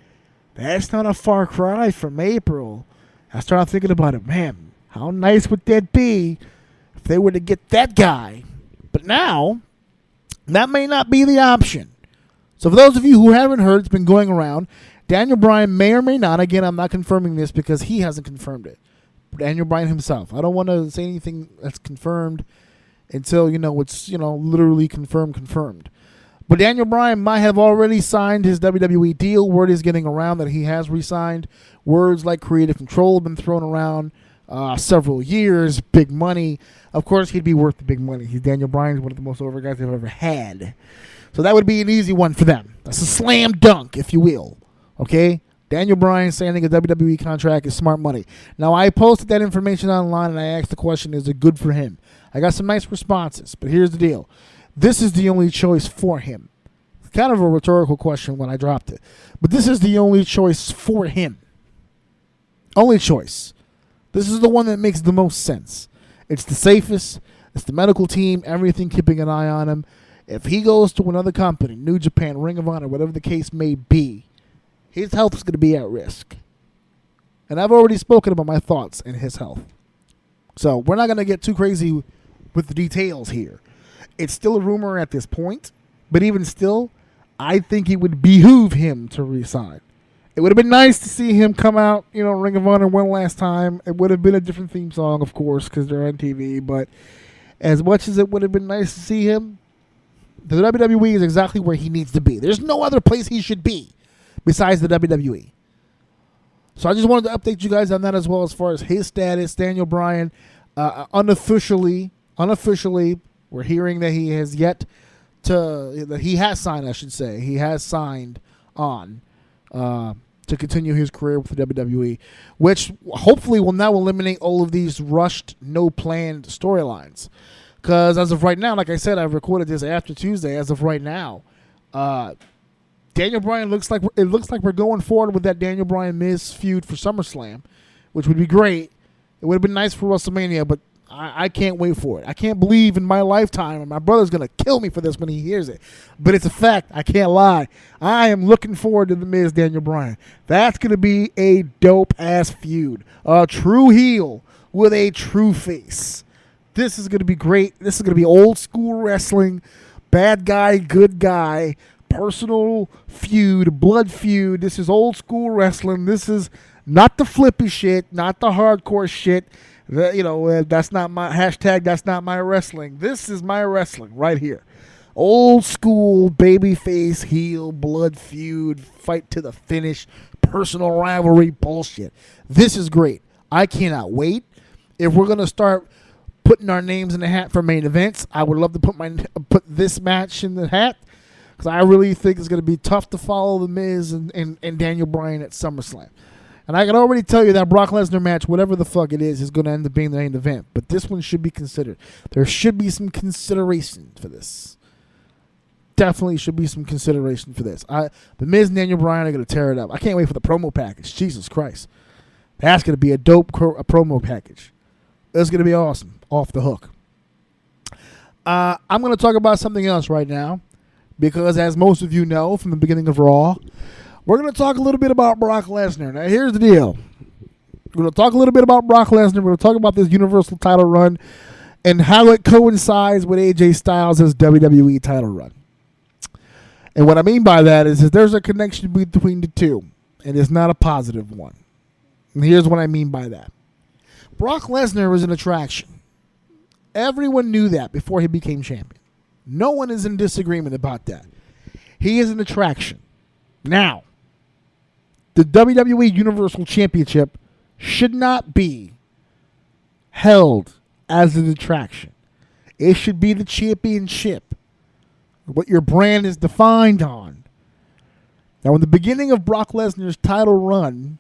That's not a far cry from April. I started thinking about it. Man, how nice would that be if they were to get that guy? But now, that may not be the option. So for those of you who haven't heard, it's been going around. Daniel Bryan may or may not. Again, I'm not confirming this because he hasn't confirmed it. Daniel Bryan himself. I don't want to say anything that's confirmed until, it's, literally confirmed. But Daniel Bryan might have already signed his WWE deal. Word is getting around that he has re-signed. Words like creative control have been thrown around several years. Big money. Of course, he'd be worth the big money. Daniel Bryan's one of the most over guys they've ever had. So that would be an easy one for them. That's a slam dunk, if you will. Okay? Daniel Bryan signing a WWE contract is smart money. Now, I posted that information online, and I asked the question, is it good for him? I got some nice responses, but here's the deal. This is the only choice for him. It's kind of a rhetorical question when I dropped it. But this is the only choice for him. Only choice. This is the one that makes the most sense. It's the safest. It's the medical team. Everything keeping an eye on him. If he goes to another company, New Japan, Ring of Honor, whatever the case may be, his health is going to be at risk. And I've already spoken about my thoughts in his health. So we're not going to get too crazy with the details here. It's still a rumor at this point, but even still, I think it would behoove him to resign. It would have been nice to see him come out, Ring of Honor one last time. It would have been a different theme song, of course, because they're on TV. But as much as it would have been nice to see him, the WWE is exactly where he needs to be. There's no other place he should be besides the WWE. So I just wanted to update you guys on that as well as far as his status. Daniel Bryan, unofficially, we're hearing that he has signed, I should say. He has signed on to continue his career with the WWE, which hopefully will now eliminate all of these rushed, no-planned storylines. Because as of right now, like I said, I recorded this after Tuesday. As of right now, Daniel Bryan looks like we're going forward with that Daniel Bryan Miz feud for SummerSlam, which would be great. It would have been nice for WrestleMania, but I can't wait for it. I can't believe in my lifetime, and my brother's going to kill me for this when he hears it. But it's a fact. I can't lie. I am looking forward to the Miz Daniel Bryan. That's going to be a dope-ass feud. A true heel with a true face. This is going to be great. This is going to be old school wrestling. Bad guy, good guy. Personal feud, blood feud. This is old school wrestling. This is not the flippy shit, not the hardcore shit. That's not my hashtag. That's not my wrestling. This is my wrestling right here. Old school babyface, heel, blood feud, fight to the finish, personal rivalry bullshit. This is great. I cannot wait. If we're gonna start putting our names in the hat for main events, I would love to put this match in the hat, because I really think it's going to be tough to follow The Miz and Daniel Bryan at SummerSlam. And I can already tell you that Brock Lesnar match, whatever the fuck it is going to end up being the main event. But this one should be considered. There should be some consideration for this. Definitely should be some consideration for this. The Miz and Daniel Bryan are going to tear it up. I can't wait for the promo package. Jesus Christ. That's going to be a dope promo package. It's going to be awesome. Off the hook. I'm going to talk about something else right now, because as most of you know from the beginning of Raw, we're going to talk a little bit about Brock Lesnar. Now, here's the deal. We're going to talk a little bit about Brock Lesnar. We're going to talk about this Universal title run and how it coincides with AJ Styles' WWE title run. And what I mean by that is that there's a connection between the two, and it's not a positive one. And here's what I mean by that. Brock Lesnar was an attraction. Everyone knew that before he became champion. No one is in disagreement about that. He is an attraction. Now, the WWE Universal Championship should not be held as an attraction. It should be the championship, what your brand is defined on. Now, in the beginning of Brock Lesnar's title run,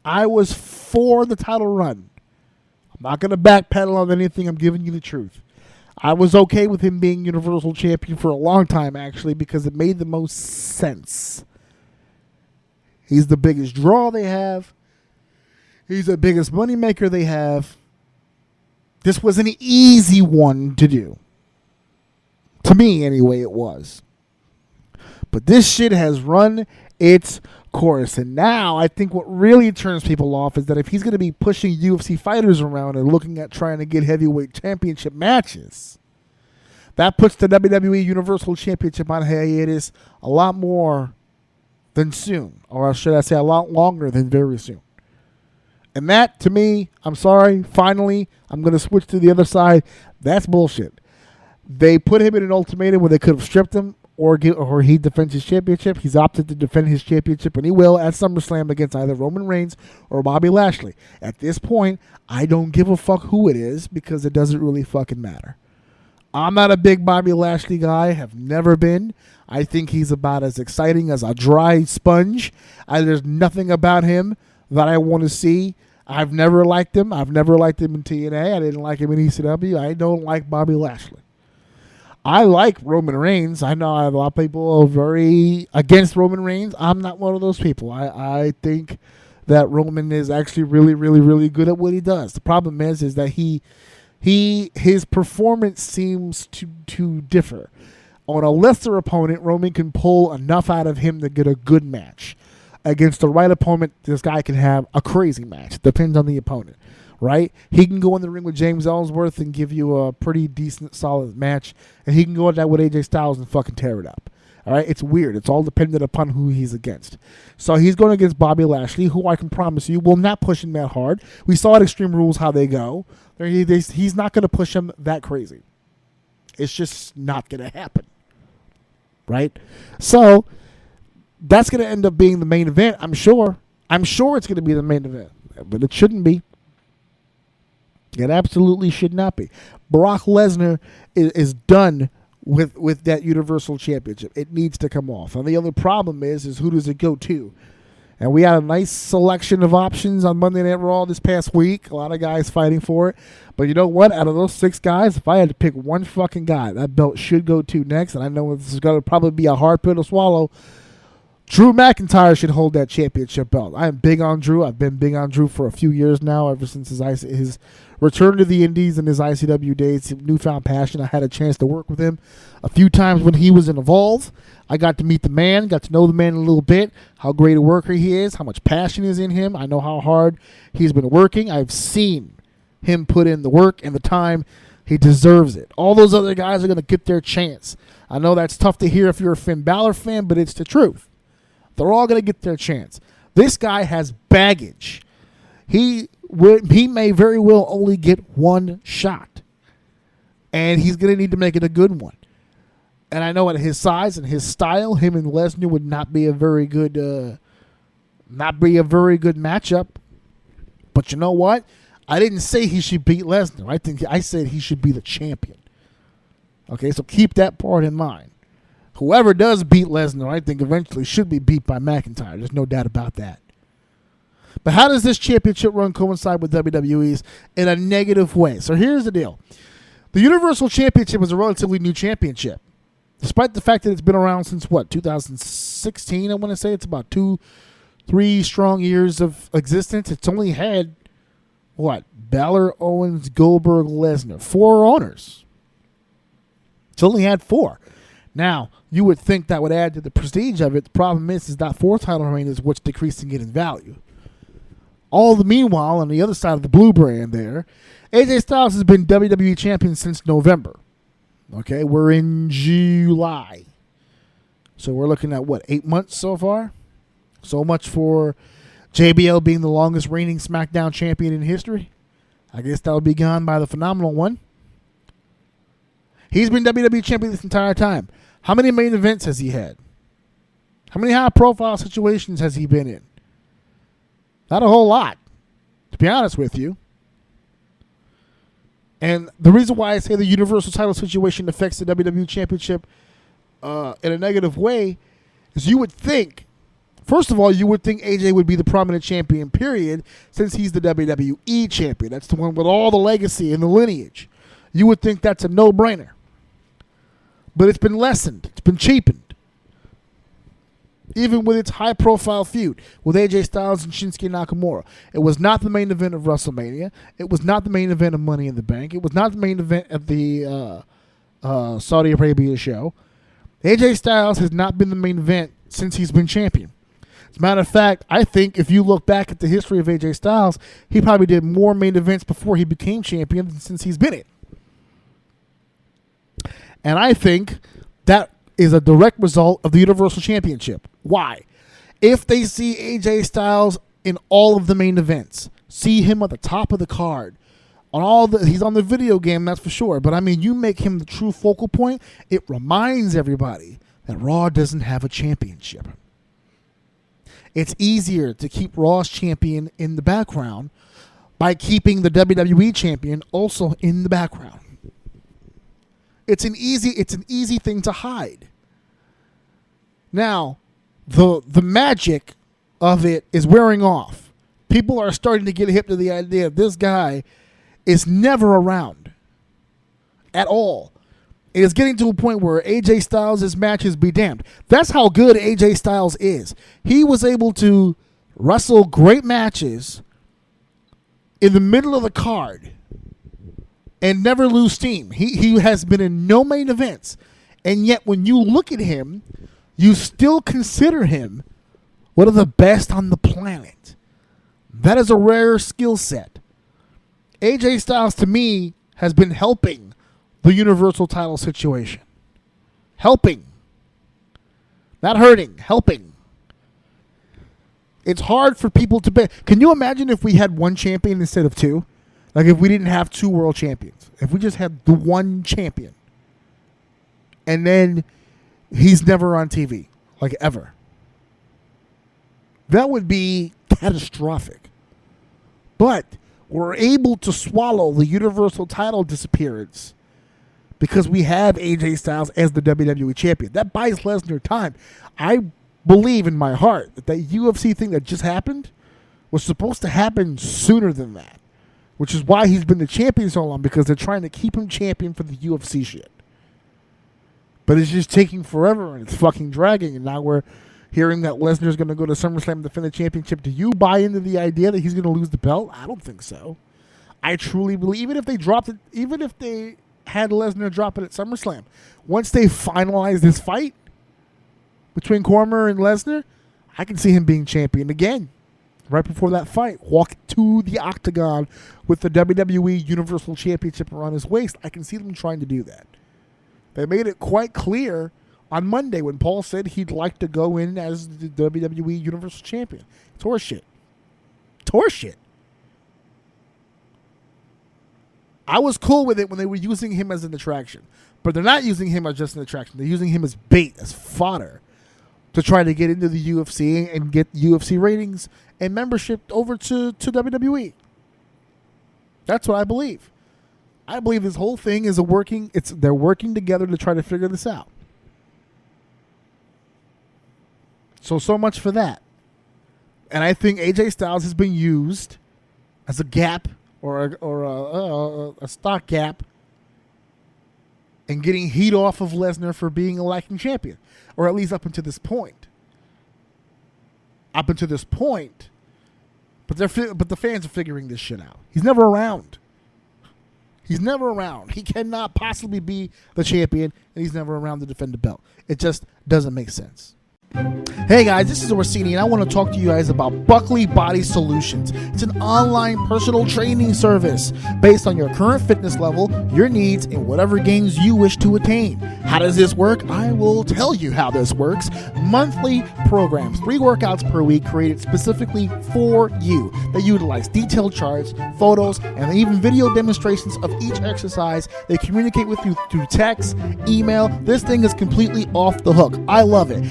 I was for the title run. I'm not going to backpedal on anything. I'm giving you the truth. I was okay with him being Universal Champion for a long time, actually, because it made the most sense. He's the biggest draw they have. He's the biggest moneymaker they have. This was an easy one to do. To me, anyway, it was. But this shit has run its course. And now I think what really turns people off is that if he's going to be pushing UFC fighters around and looking at trying to get heavyweight championship matches, that puts the WWE Universal Championship on hiatus a lot more than soon. Or should I say a lot longer than very soon. And that, to me, I'm sorry, finally, I'm going to switch to the other side. That's bullshit. They put him in an ultimatum where they could have stripped him or he defends his championship. He's opted to defend his championship, and he will at SummerSlam against either Roman Reigns or Bobby Lashley. At this point, I don't give a fuck who it is because it doesn't really fucking matter. I'm not a big Bobby Lashley guy, have never been. I think he's about as exciting as a dry sponge. There's nothing about him that I want to see. I've never liked him. I've never liked him in TNA. I didn't like him in ECW. I don't like Bobby Lashley. I like Roman Reigns. I know a lot of people are very against Roman Reigns. I'm not one of those people. I think that Roman is actually really, really, really good at what he does. The problem is that his performance seems to differ. On a lesser opponent, Roman can pull enough out of him to get a good match. Against the right opponent, this guy can have a crazy match. Depends on the opponent, right? He can go in the ring with James Ellsworth and give you a pretty decent, solid match, and he can go in that with AJ Styles and fucking tear it up. All right, it's weird. It's all dependent upon who he's against. So he's going against Bobby Lashley, who I can promise you will not push him that hard. We saw at Extreme Rules how they go. He's not going to push him that crazy. It's just not going to happen. Right? So that's going to end up being the main event, I'm sure. I'm sure it's going to be the main event, but it shouldn't be. It absolutely should not be. Brock Lesnar is done with that Universal Championship. It needs to come off. And the other problem is who does it go to? And we had a nice selection of options on Monday Night Raw this past week. A lot of guys fighting for it. But you know what? Out of those 6 guys, if I had to pick one fucking guy, that belt should go to next. And I know this is going to probably be a hard pill to swallow. Drew McIntyre should hold that championship belt. I am big on Drew. I've been big on Drew for a few years now, ever since his return to the Indies and his ICW days, newfound passion. I had a chance to work with him a few times when he was in Evolve. I got to meet the man, got to know the man a little bit, how great a worker he is, how much passion is in him. I know how hard he's been working. I've seen him put in the work and the time. He deserves it. All those other guys are going to get their chance. I know that's tough to hear if you're a Finn Balor fan, but it's the truth. They're all going to get their chance. This guy has baggage. He may very well only get one shot. And he's going to need to make it a good one. And I know at his size and his style, him and Lesnar would not be a very good matchup. But you know what? I didn't say he should beat Lesnar. I said he should be the champion. Okay, so keep that part in mind. Whoever does beat Lesnar, I think eventually should be beat by McIntyre. There's no doubt about that. But how does this championship run coincide with WWE's in a negative way? So here's the deal. The Universal Championship is a relatively new championship. Despite the fact that it's been around since, 2016, I want to say. It's about 2-3 strong years of existence. It's only had, Balor, Owens, Goldberg, Lesnar. 4 owners. It's only had 4. Now, you would think that would add to the prestige of it. The problem is that 4 title reign is what's decreasing it in value. All the meanwhile, on the other side of the blue brand there, AJ Styles has been WWE champion since November. Okay, we're in July. So we're looking at, 8 months so far? So much for JBL being the longest reigning SmackDown champion in history. I guess that would be gone by the Phenomenal One. He's been WWE champion this entire time. How many main events has he had? How many high-profile situations has he been in? Not a whole lot, to be honest with you. And the reason why I say the Universal title situation affects the WWE Championship in a negative way is you would think, first of all, AJ would be the prominent champion, period, since he's the WWE champion. That's the one with all the legacy and the lineage. You would think that's a no-brainer. But it's been lessened. It's been cheapened. Even with its high-profile feud with AJ Styles and Shinsuke Nakamura. It was not the main event of WrestleMania. It was not the main event of Money in the Bank. It was not the main event of the Saudi Arabia show. AJ Styles has not been the main event since he's been champion. As a matter of fact, I think if you look back at the history of AJ Styles, he probably did more main events before he became champion than since he's been it. And I think that is a direct result of the Universal Championship. Why? If they see AJ Styles in all of the main events, see him at the top of the card, he's on the video game, that's for sure. But I mean, you make him the true focal point, it reminds everybody that Raw doesn't have a championship. It's easier to keep Raw's champion in the background by keeping the WWE champion also in the background. It's an easy thing to hide. Now, the magic of it is wearing off. People are starting to get hip to the idea of this guy is never around at all. It is getting to a point where AJ Styles' matches be damned. That's how good AJ Styles is. He was able to wrestle great matches in the middle of the card and never lose steam. He has been in no main events. And yet when you look at him, you still consider him one of the best on the planet. That is a rare skill set. AJ Styles, to me, has been helping the Universal title situation. Helping. Not hurting, helping. It's hard for people to bet. Can you imagine if we had one champion instead of two? Like if we didn't have two world champions. If we just had the one champion. And then he's never on TV. Like ever. That would be catastrophic. But we're able to swallow the Universal title disappearance because we have AJ Styles as the WWE champion. That buys Lesnar time. I believe in my heart that that UFC thing that just happened was supposed to happen sooner than that, which is why he's been the champion so long, because they're trying to keep him champion for the UFC shit. But it's just taking forever, and it's fucking dragging, and now we're hearing that Lesnar's going to go to SummerSlam and defend the championship. Do you buy into the idea that he's going to lose the belt? I don't think so. I truly believe, even if they dropped it, even if they had Lesnar drop it at SummerSlam, once they finalize this fight between Cormier and Lesnar, I can see him being champion again. Right before that fight, walk to the octagon with the WWE Universal Championship around his waist. I can see them trying to do that. They made it quite clear on Monday when Paul said he'd like to go in as the WWE Universal Champion. It's horseshit. It's horseshit. I was cool with it when they were using him as an attraction. But they're not using him as just an attraction. They're using him as bait, as fodder, to try to get into the UFC and get UFC ratings and membership over to WWE. That's what I believe. I believe this whole thing is they're working together to try to figure this out. So much for that. And I think AJ Styles has been used as a gap or a stock gap and getting heat off of Lesnar for being a lacking champion, or at least up until this point. Up until this point, but the fans are figuring this shit out. He's never around. He's never around. He cannot possibly be the champion, and he's never around to defend the belt. It just doesn't make sense. Hey guys, this is Orsini, and I want to talk to you guys about Buckley Body Solutions. It's an online personal training service based on your current fitness level, your needs, and whatever gains you wish to attain. How does this work? I will tell you how this works. Monthly programs, 3 workouts per week created specifically for you. They utilize detailed charts, photos, and even video demonstrations of each exercise. They communicate with you through text, email. This thing is completely off the hook. I love it.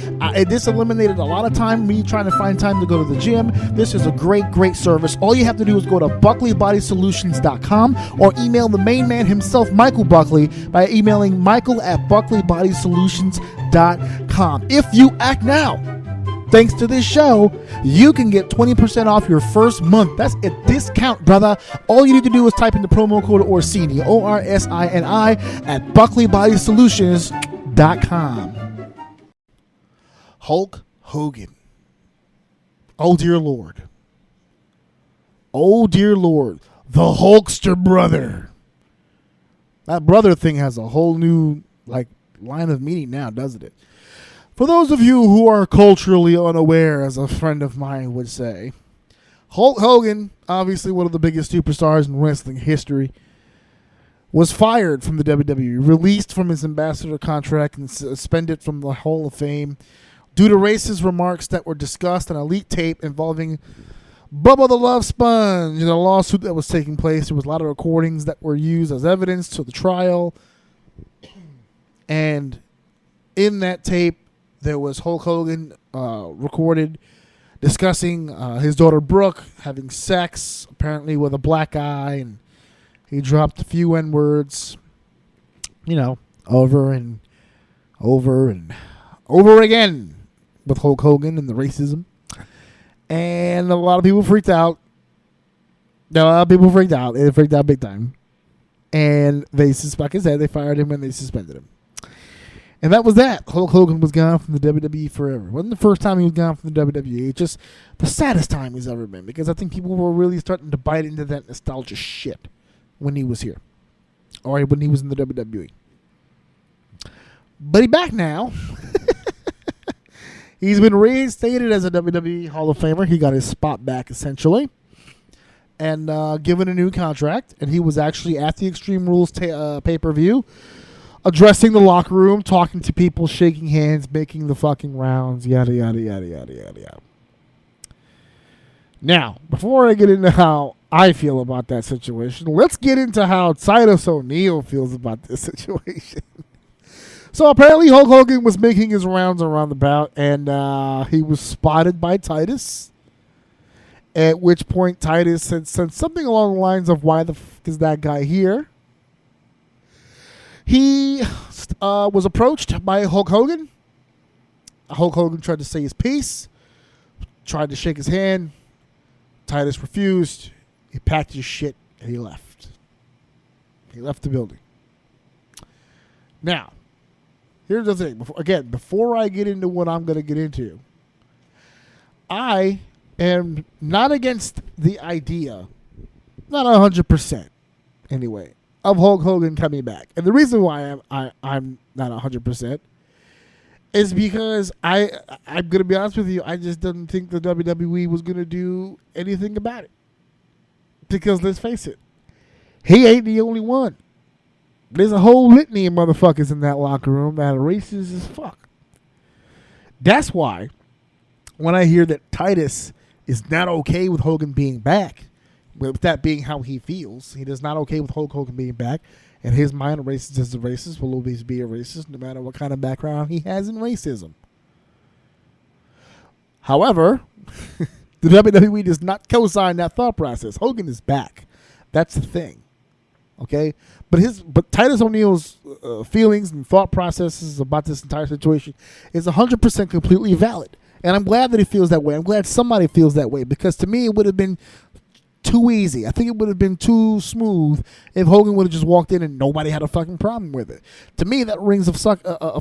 This eliminated a lot of time, me trying to find time to go to the gym. This is a great service. All you have to do is go to buckleybodysolutions.com or email the main man himself, Michael Buckley, by emailing michael@buckleybodysolutions.com. If you act now, thanks to this show, you can get 20% off your first month. That's a discount, brother. All you need to do is type in the promo code Orsini, Orsini, at buckleybodysolutions.com. Hulk Hogan. Oh, dear Lord. Oh, dear Lord. The Hulkster brother. That brother thing has a whole new line of meaning now, doesn't it? For those of you who are culturally unaware, as a friend of mine would say, Hulk Hogan, obviously one of the biggest superstars in wrestling history, was fired from the WWE, released from his ambassador contract, and suspended from the Hall of Fame due to racist remarks that were discussed on a leaked tape involving Bubba the Love Sponge in a lawsuit that was taking place. There was a lot of recordings that were used as evidence to the trial. And in that tape, there was Hulk Hogan recorded discussing his daughter Brooke having sex, apparently with a black guy, and he dropped a few N-words, over and over again with Hulk Hogan and the racism. And a lot of people freaked out. They freaked out big time. And they fired him and they suspended him. And that was that. Hulk Hogan was gone from the WWE forever. It wasn't the first time he was gone from the WWE. It's just the saddest time he's ever been, because I think people were really starting to bite into that nostalgia shit when he was here, or when he was in the WWE. But he's back now. He's been reinstated as a WWE Hall of Famer. He got his spot back, essentially, and given a new contract. And he was actually at the Extreme Rules pay-per-view addressing the locker room, talking to people, shaking hands, making the fucking rounds, yada, yada, yada, yada, yada, yada. Now, before I get into how I feel about that situation, let's get into how Titus O'Neil feels about this situation. So apparently Hulk Hogan was making his rounds around the bout, and he was spotted by Titus, at which point Titus had said something along the lines of, why the fuck is that guy here? He was approached by Hulk Hogan. Hulk Hogan tried to say his piece, tried to shake his hand. Titus refused. He packed his shit and he left. He left the building. Now, here's the thing. Before I get into what I'm going to get into, I am not against the idea, not 100% anyway, of Hulk Hogan coming back. And the reason why I'm not 100% is because I'm going to be honest with you, I just didn't think the WWE was going to do anything about it. Because let's face it, he ain't the only one. There's a whole litany of motherfuckers in that locker room that are racist as fuck. That's why when I hear that Titus is not okay with Hogan being back, with that being how he feels, he is not okay with Hulk Hogan being back. In his mind, a racist is a racist, will always be a racist, no matter what kind of background he has in racism. However, the WWE does not co-sign that thought process. Hogan is back. That's the thing. Okay? But Titus O'Neil's feelings and thought processes about this entire situation is 100% completely valid. And I'm glad that he feels that way. I'm glad somebody feels that way, because to me it would have been too easy. I think it would have been too smooth if Hogan would have just walked in and nobody had a fucking problem with it. To me, that rings of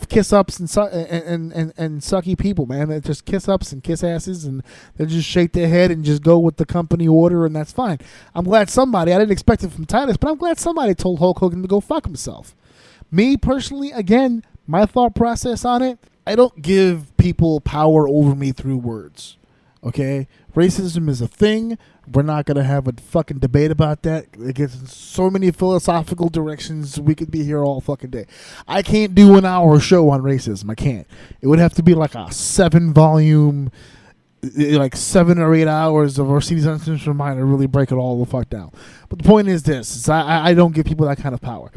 kiss ups and sucky people, man. They just kiss ups and kiss asses, and they just shake their head and just go with the company order, and that's fine. I'm glad somebody, I didn't expect it from Titus, but I'm glad somebody told Hulk Hogan to go fuck himself. Me personally, again, my thought process on it, I don't give people power over me through words. Okay? Racism is a thing. We're not going to have a fucking debate about that. It gets in so many philosophical directions. We could be here all fucking day. I can't do an hour show on racism. I can't. It would have to be like a 7-volume, like 7 or 8 hours of Orsini's Uncensored Mind to really break it all the fuck down. But the point is this. Is I don't give people that kind of power.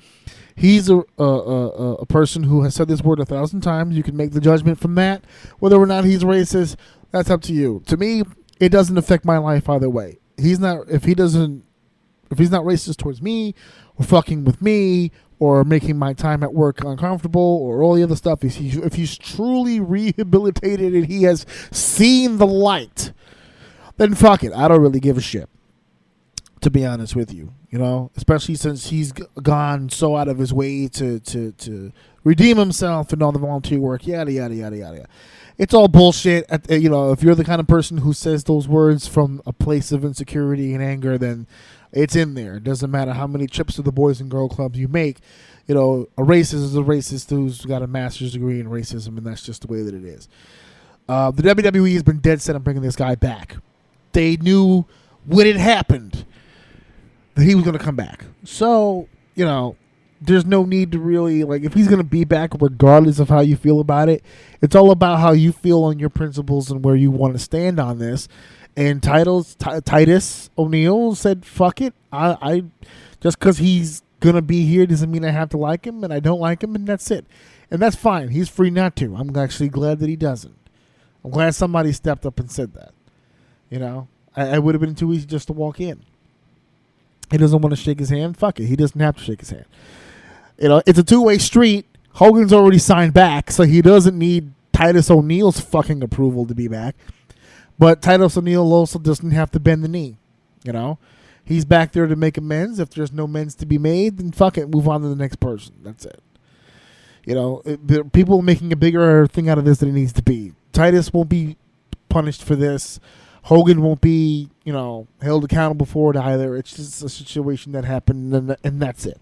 He's a person who has said this word 1,000 times. You can make the judgment from that. Whether or not he's racist, that's up to you. To me, it doesn't affect my life either way. He's not if he's not racist towards me, or fucking with me, or making my time at work uncomfortable, or all the other stuff. If he's truly rehabilitated and he has seen the light, then fuck it. I don't really give a shit, to be honest with you. You know, especially since he's gone so out of his way to redeem himself and all the volunteer work, yada yada yada yada. It's all bullshit. You know, if you're the kind of person who says those words from a place of insecurity and anger, then it's in there. It doesn't matter how many trips to the Boys and Girl Clubs you make. You know, a racist is a racist who's got a master's degree in racism, and that's just the way that it is. The WWE has been dead set on bringing this guy back. They knew when it happened that he was going to come back. So, you know, there's no need to really, like, if he's going to be back regardless of how you feel about it, it's all about how you feel on your principles and where you want to stand on this. And Titus O'Neil said, fuck it. I just because he's going to be here doesn't mean I have to like him, and I don't like him, and that's it. And that's fine. He's free not to. I'm actually glad that he doesn't. I'm glad somebody stepped up and said that. You know, I would have been too easy just to walk in. He doesn't want to shake his hand. Fuck it. He doesn't have to shake his hand. You know, it's a two-way street. Hogan's already signed back, so he doesn't need Titus O'Neil's fucking approval to be back. But Titus O'Neil also doesn't have to bend the knee. You know, he's back there to make amends. If there's no amends to be made, then fuck it, move on to the next person. That's it. You know, people are making a bigger thing out of this than it needs to be. Titus won't be punished for this. Hogan won't be, you know, held accountable for it either. It's just a situation that happened, and that's it.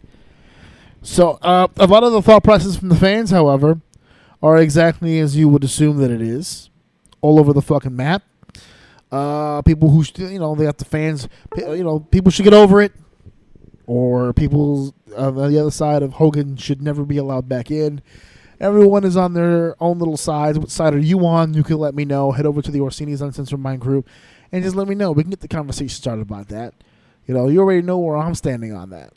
So, a lot of the thought process from the fans, however, are exactly as you would assume that it is, all over the fucking map. People who, you know, they got the fans, you know, people should get over it. or people on the other side of Hogan should never be allowed back in. Everyone is on their own little sides. What side are you on? You can let me know. Head over to the Orsini's Uncensored Mind group and just let me know. We can get the conversation started about that. You already know where I'm standing on that.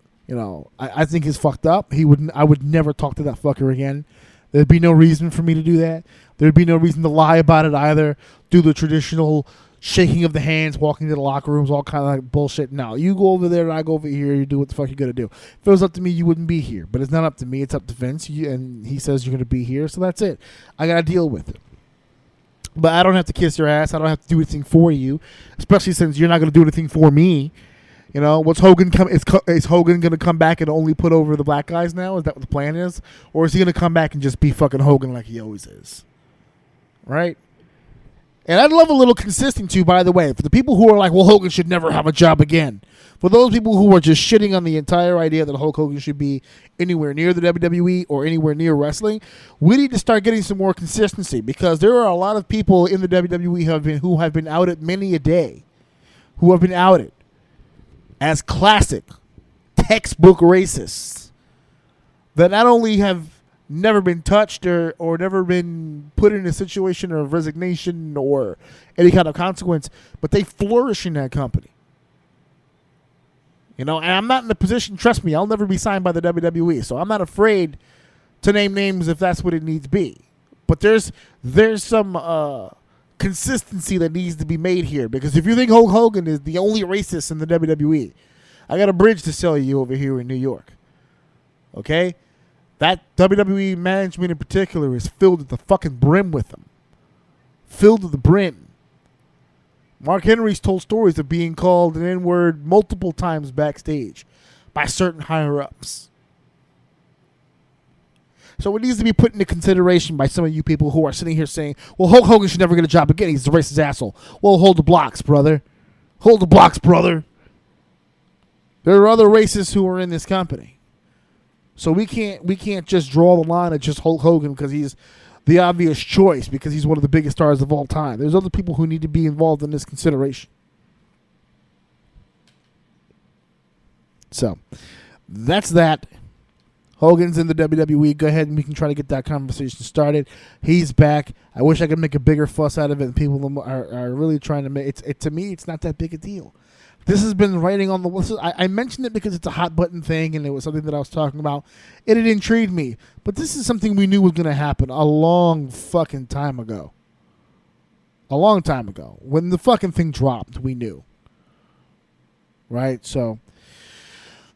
I think he's fucked up. I would never talk to that fucker again. There'd be no reason for me to do that. There'd be no reason to lie about it either. Do the traditional shaking of the hands, walking to the locker rooms, all kind of like bullshit. No, you go over there and I go over here. You do what the fuck you're going to do. If it was up to me, you wouldn't be here. But it's not up to me. It's up to Vince. And he says you're going to be here. So that's it. I got to deal with it. But I don't have to kiss your ass. I don't have to do anything for you, especially since you're not going to do anything for me. What's Hogan is Hogan going to come back and only put over the black guys now? Is that what the plan is? Or is he going to come back and just be fucking Hogan like he always is? Right? And I'd love a little consistency, by the way, for the people who are like, well, Hogan should never have a job again. For those people who are just shitting on the entire idea that Hulk Hogan should be anywhere near the WWE or anywhere near wrestling, we need to start getting some more consistency, because there are a lot of people in the WWE who have been outed many a day, who have been outed as classic textbook racists that not only have never been touched or never been put in a situation of resignation or any kind of consequence, but they flourish in that company. And I'm not in the position, trust me, I'll never be signed by the WWE, so I'm not afraid to name names if that's what it needs to be. But there's some consistency that needs to be made here, because if you think Hulk Hogan is the only racist in the WWE, I got a bridge to sell you over here in New York. Okay? That WWE management in particular is filled to the fucking brim with them. Filled to the brim. Mark Henry's told stories of being called an N-word multiple times backstage by certain higher-ups. So it needs to be put into consideration by some of you people who are sitting here saying, well, Hulk Hogan should never get a job again. He's a racist asshole. Well, hold the blocks, brother. Hold the blocks, brother. There are other racists who are in this company. So we can't just draw the line at just Hulk Hogan because he's the obvious choice, because he's one of the biggest stars of all time. There's other people who need to be involved in this consideration. So that's that. Hogan's in the WWE. Go ahead and we can try to get that conversation started. He's back. I wish I could make a bigger fuss out of it. And people are really trying to make it. To me, it's not that big a deal. This has been writing on the list. I mentioned it because it's a hot button thing, and it was something that I was talking about, and it intrigued me. But this is something we knew was going to happen a long fucking time ago. A long time ago. When the fucking thing dropped, we knew. Right? So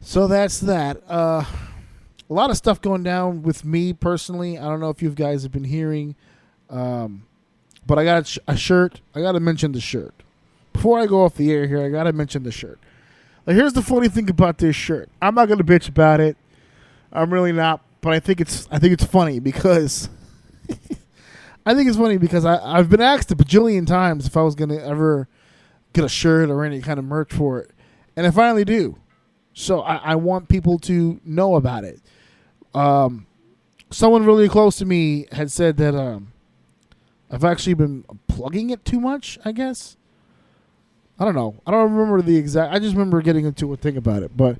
that's that. A lot of stuff going down with me personally. I don't know if you guys have been hearing, but I got a shirt. I got to mention the shirt. Before I go off the air here, I got to mention the shirt. Now, here's the funny thing about this shirt. I'm not going to bitch about it. I'm really not, but I think it's funny because I've been asked a bajillion times if I was going to ever get a shirt or any kind of merch for it, and I finally do. So I want people to know about it. Someone really close to me had said that I've actually been plugging it too much, I guess. I don't know. I don't remember the exact. I just remember getting into a thing about it. But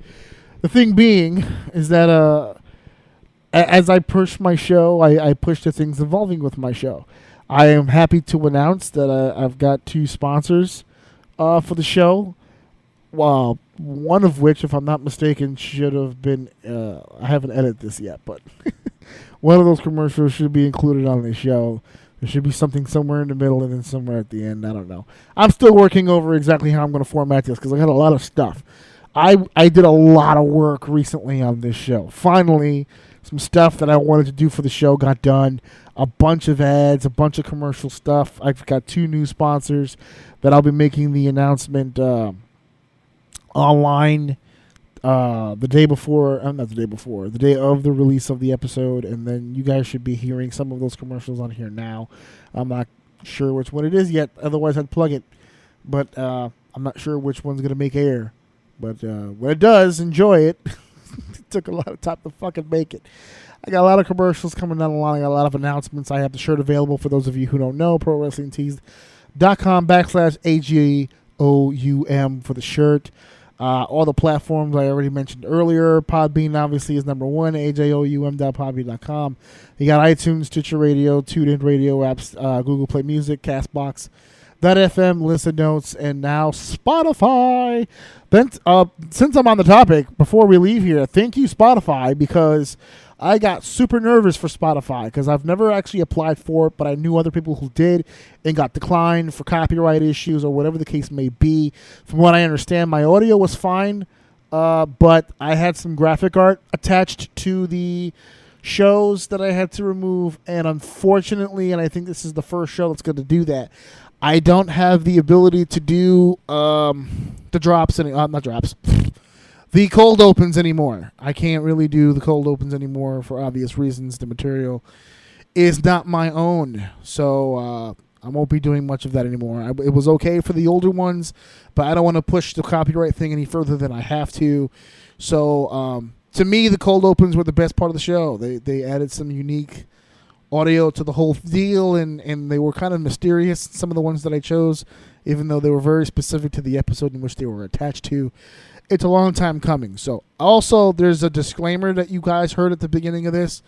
the thing being is that as I push my show, I push the things involving with my show. I am happy to announce that I've got 2 sponsors for the show. Well, one of which, if I'm not mistaken, should have been. I haven't edited this yet, but one of those commercials should be included on the show. There should be something somewhere in the middle and then somewhere at the end. I don't know. I'm still working over exactly how I'm going to format this because I got a lot of stuff. I did a lot of work recently on this show. Finally, some stuff that I wanted to do for the show got done. A bunch of ads, a bunch of commercial stuff. I've got 2 new sponsors that I'll be making the announcement online the day of the release of the episode, and then you guys should be hearing some of those commercials on here now. I'm not sure which one it is yet, otherwise I'd plug it, but I'm not sure which one's going to make air, but when it does, enjoy it. It took a lot of time to fucking make it. I got a lot of commercials coming down the line. I got a lot of announcements. I have the shirt available for those of you who don't know, prowrestlingtees.com/AJOUM for the shirt. All the platforms I already mentioned earlier. Podbean obviously is number one, ajoum.podbean.com. You got iTunes, Stitcher Radio, TuneIn Radio apps, Google Play Music, Castbox, .fm, Listen Notes, and now Spotify. Then, since I'm on the topic, before we leave here, thank you, Spotify, because I got super nervous for Spotify because I've never actually applied for it, but I knew other people who did and got declined for copyright issues or whatever the case may be. From what I understand, my audio was fine, but I had some graphic art attached to the shows that I had to remove, and unfortunately, and I think this is the first show that's going to do that, I don't have the ability to do the drops, not drops, the cold opens anymore. I can't really do the cold opens anymore for obvious reasons. The material is not my own, so I won't be doing much of that anymore. It was okay for the older ones, but I don't want to push the copyright thing any further than I have to. So to me, the cold opens were the best part of the show. They added some unique audio to the whole deal, and they were kind of mysterious, some of the ones that I chose, even though they were very specific to the episode in which they were attached to. It's a long time coming. So also, there's a disclaimer that you guys heard at the beginning of this.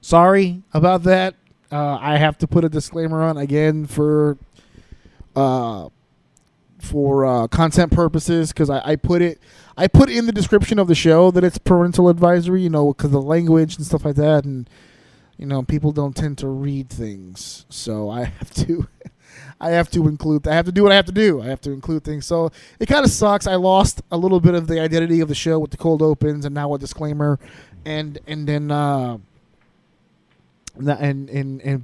Sorry about that. I have to put a disclaimer on again for content purposes, because I put in the description of the show that it's parental advisory, because the language and stuff like that, and people don't tend to read things, so I have to include. I have to do what I have to do. I have to include things. So it kind of sucks. I lost a little bit of the identity of the show with the cold opens, and now a disclaimer, and then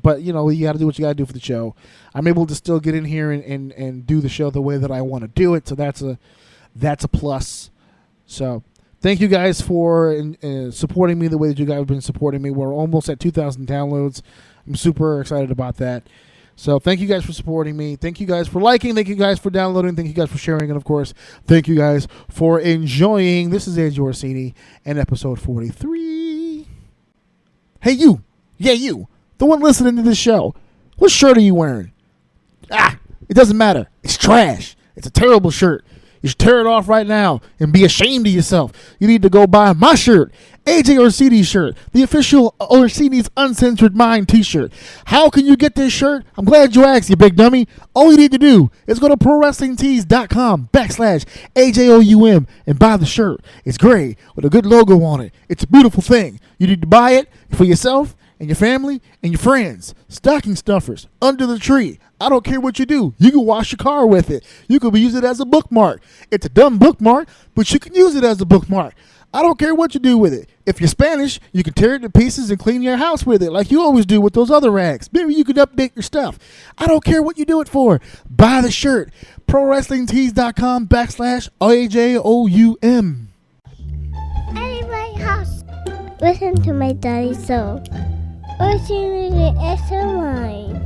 but you got to do what you got to do for the show. I'm able to still get in here and do the show the way that I want to do it. So that's a plus. So thank you guys for supporting me the way that you guys have been supporting me. We're almost at 2,000 downloads. I'm super excited about that. So thank you guys for supporting me. Thank you guys for liking. Thank you guys for downloading. Thank you guys for sharing. And, of course, thank you guys for enjoying. This is ajorsini and episode 43. Hey, you. Yeah, you. The one listening to this show. What shirt are you wearing? It doesn't matter. It's trash. It's a terrible shirt. You should tear it off right now and be ashamed of yourself. You need to go buy my shirt, AJ Orsini's shirt, the official Orsini's Uncensored Mind t-shirt. How can you get this shirt? I'm glad you asked, you big dummy. All you need to do is go to prowrestlingtees.com/AJOUM and buy the shirt. It's gray with a good logo on it. It's a beautiful thing. You need to buy it for yourself and your family and your friends. Stocking stuffers, under the tree. I don't care what you do. You can wash your car with it. You can use it as a bookmark. It's a dumb bookmark, but you can use it as a bookmark. I don't care what you do with it. If you're Spanish, you can tear it to pieces and clean your house with it like you always do with those other rags. Maybe you could update your stuff. I don't care what you do it for. Buy the shirt. prowrestlingtees.com/AJOUM. At my house. Listen to my daddy so. Orsini is mine.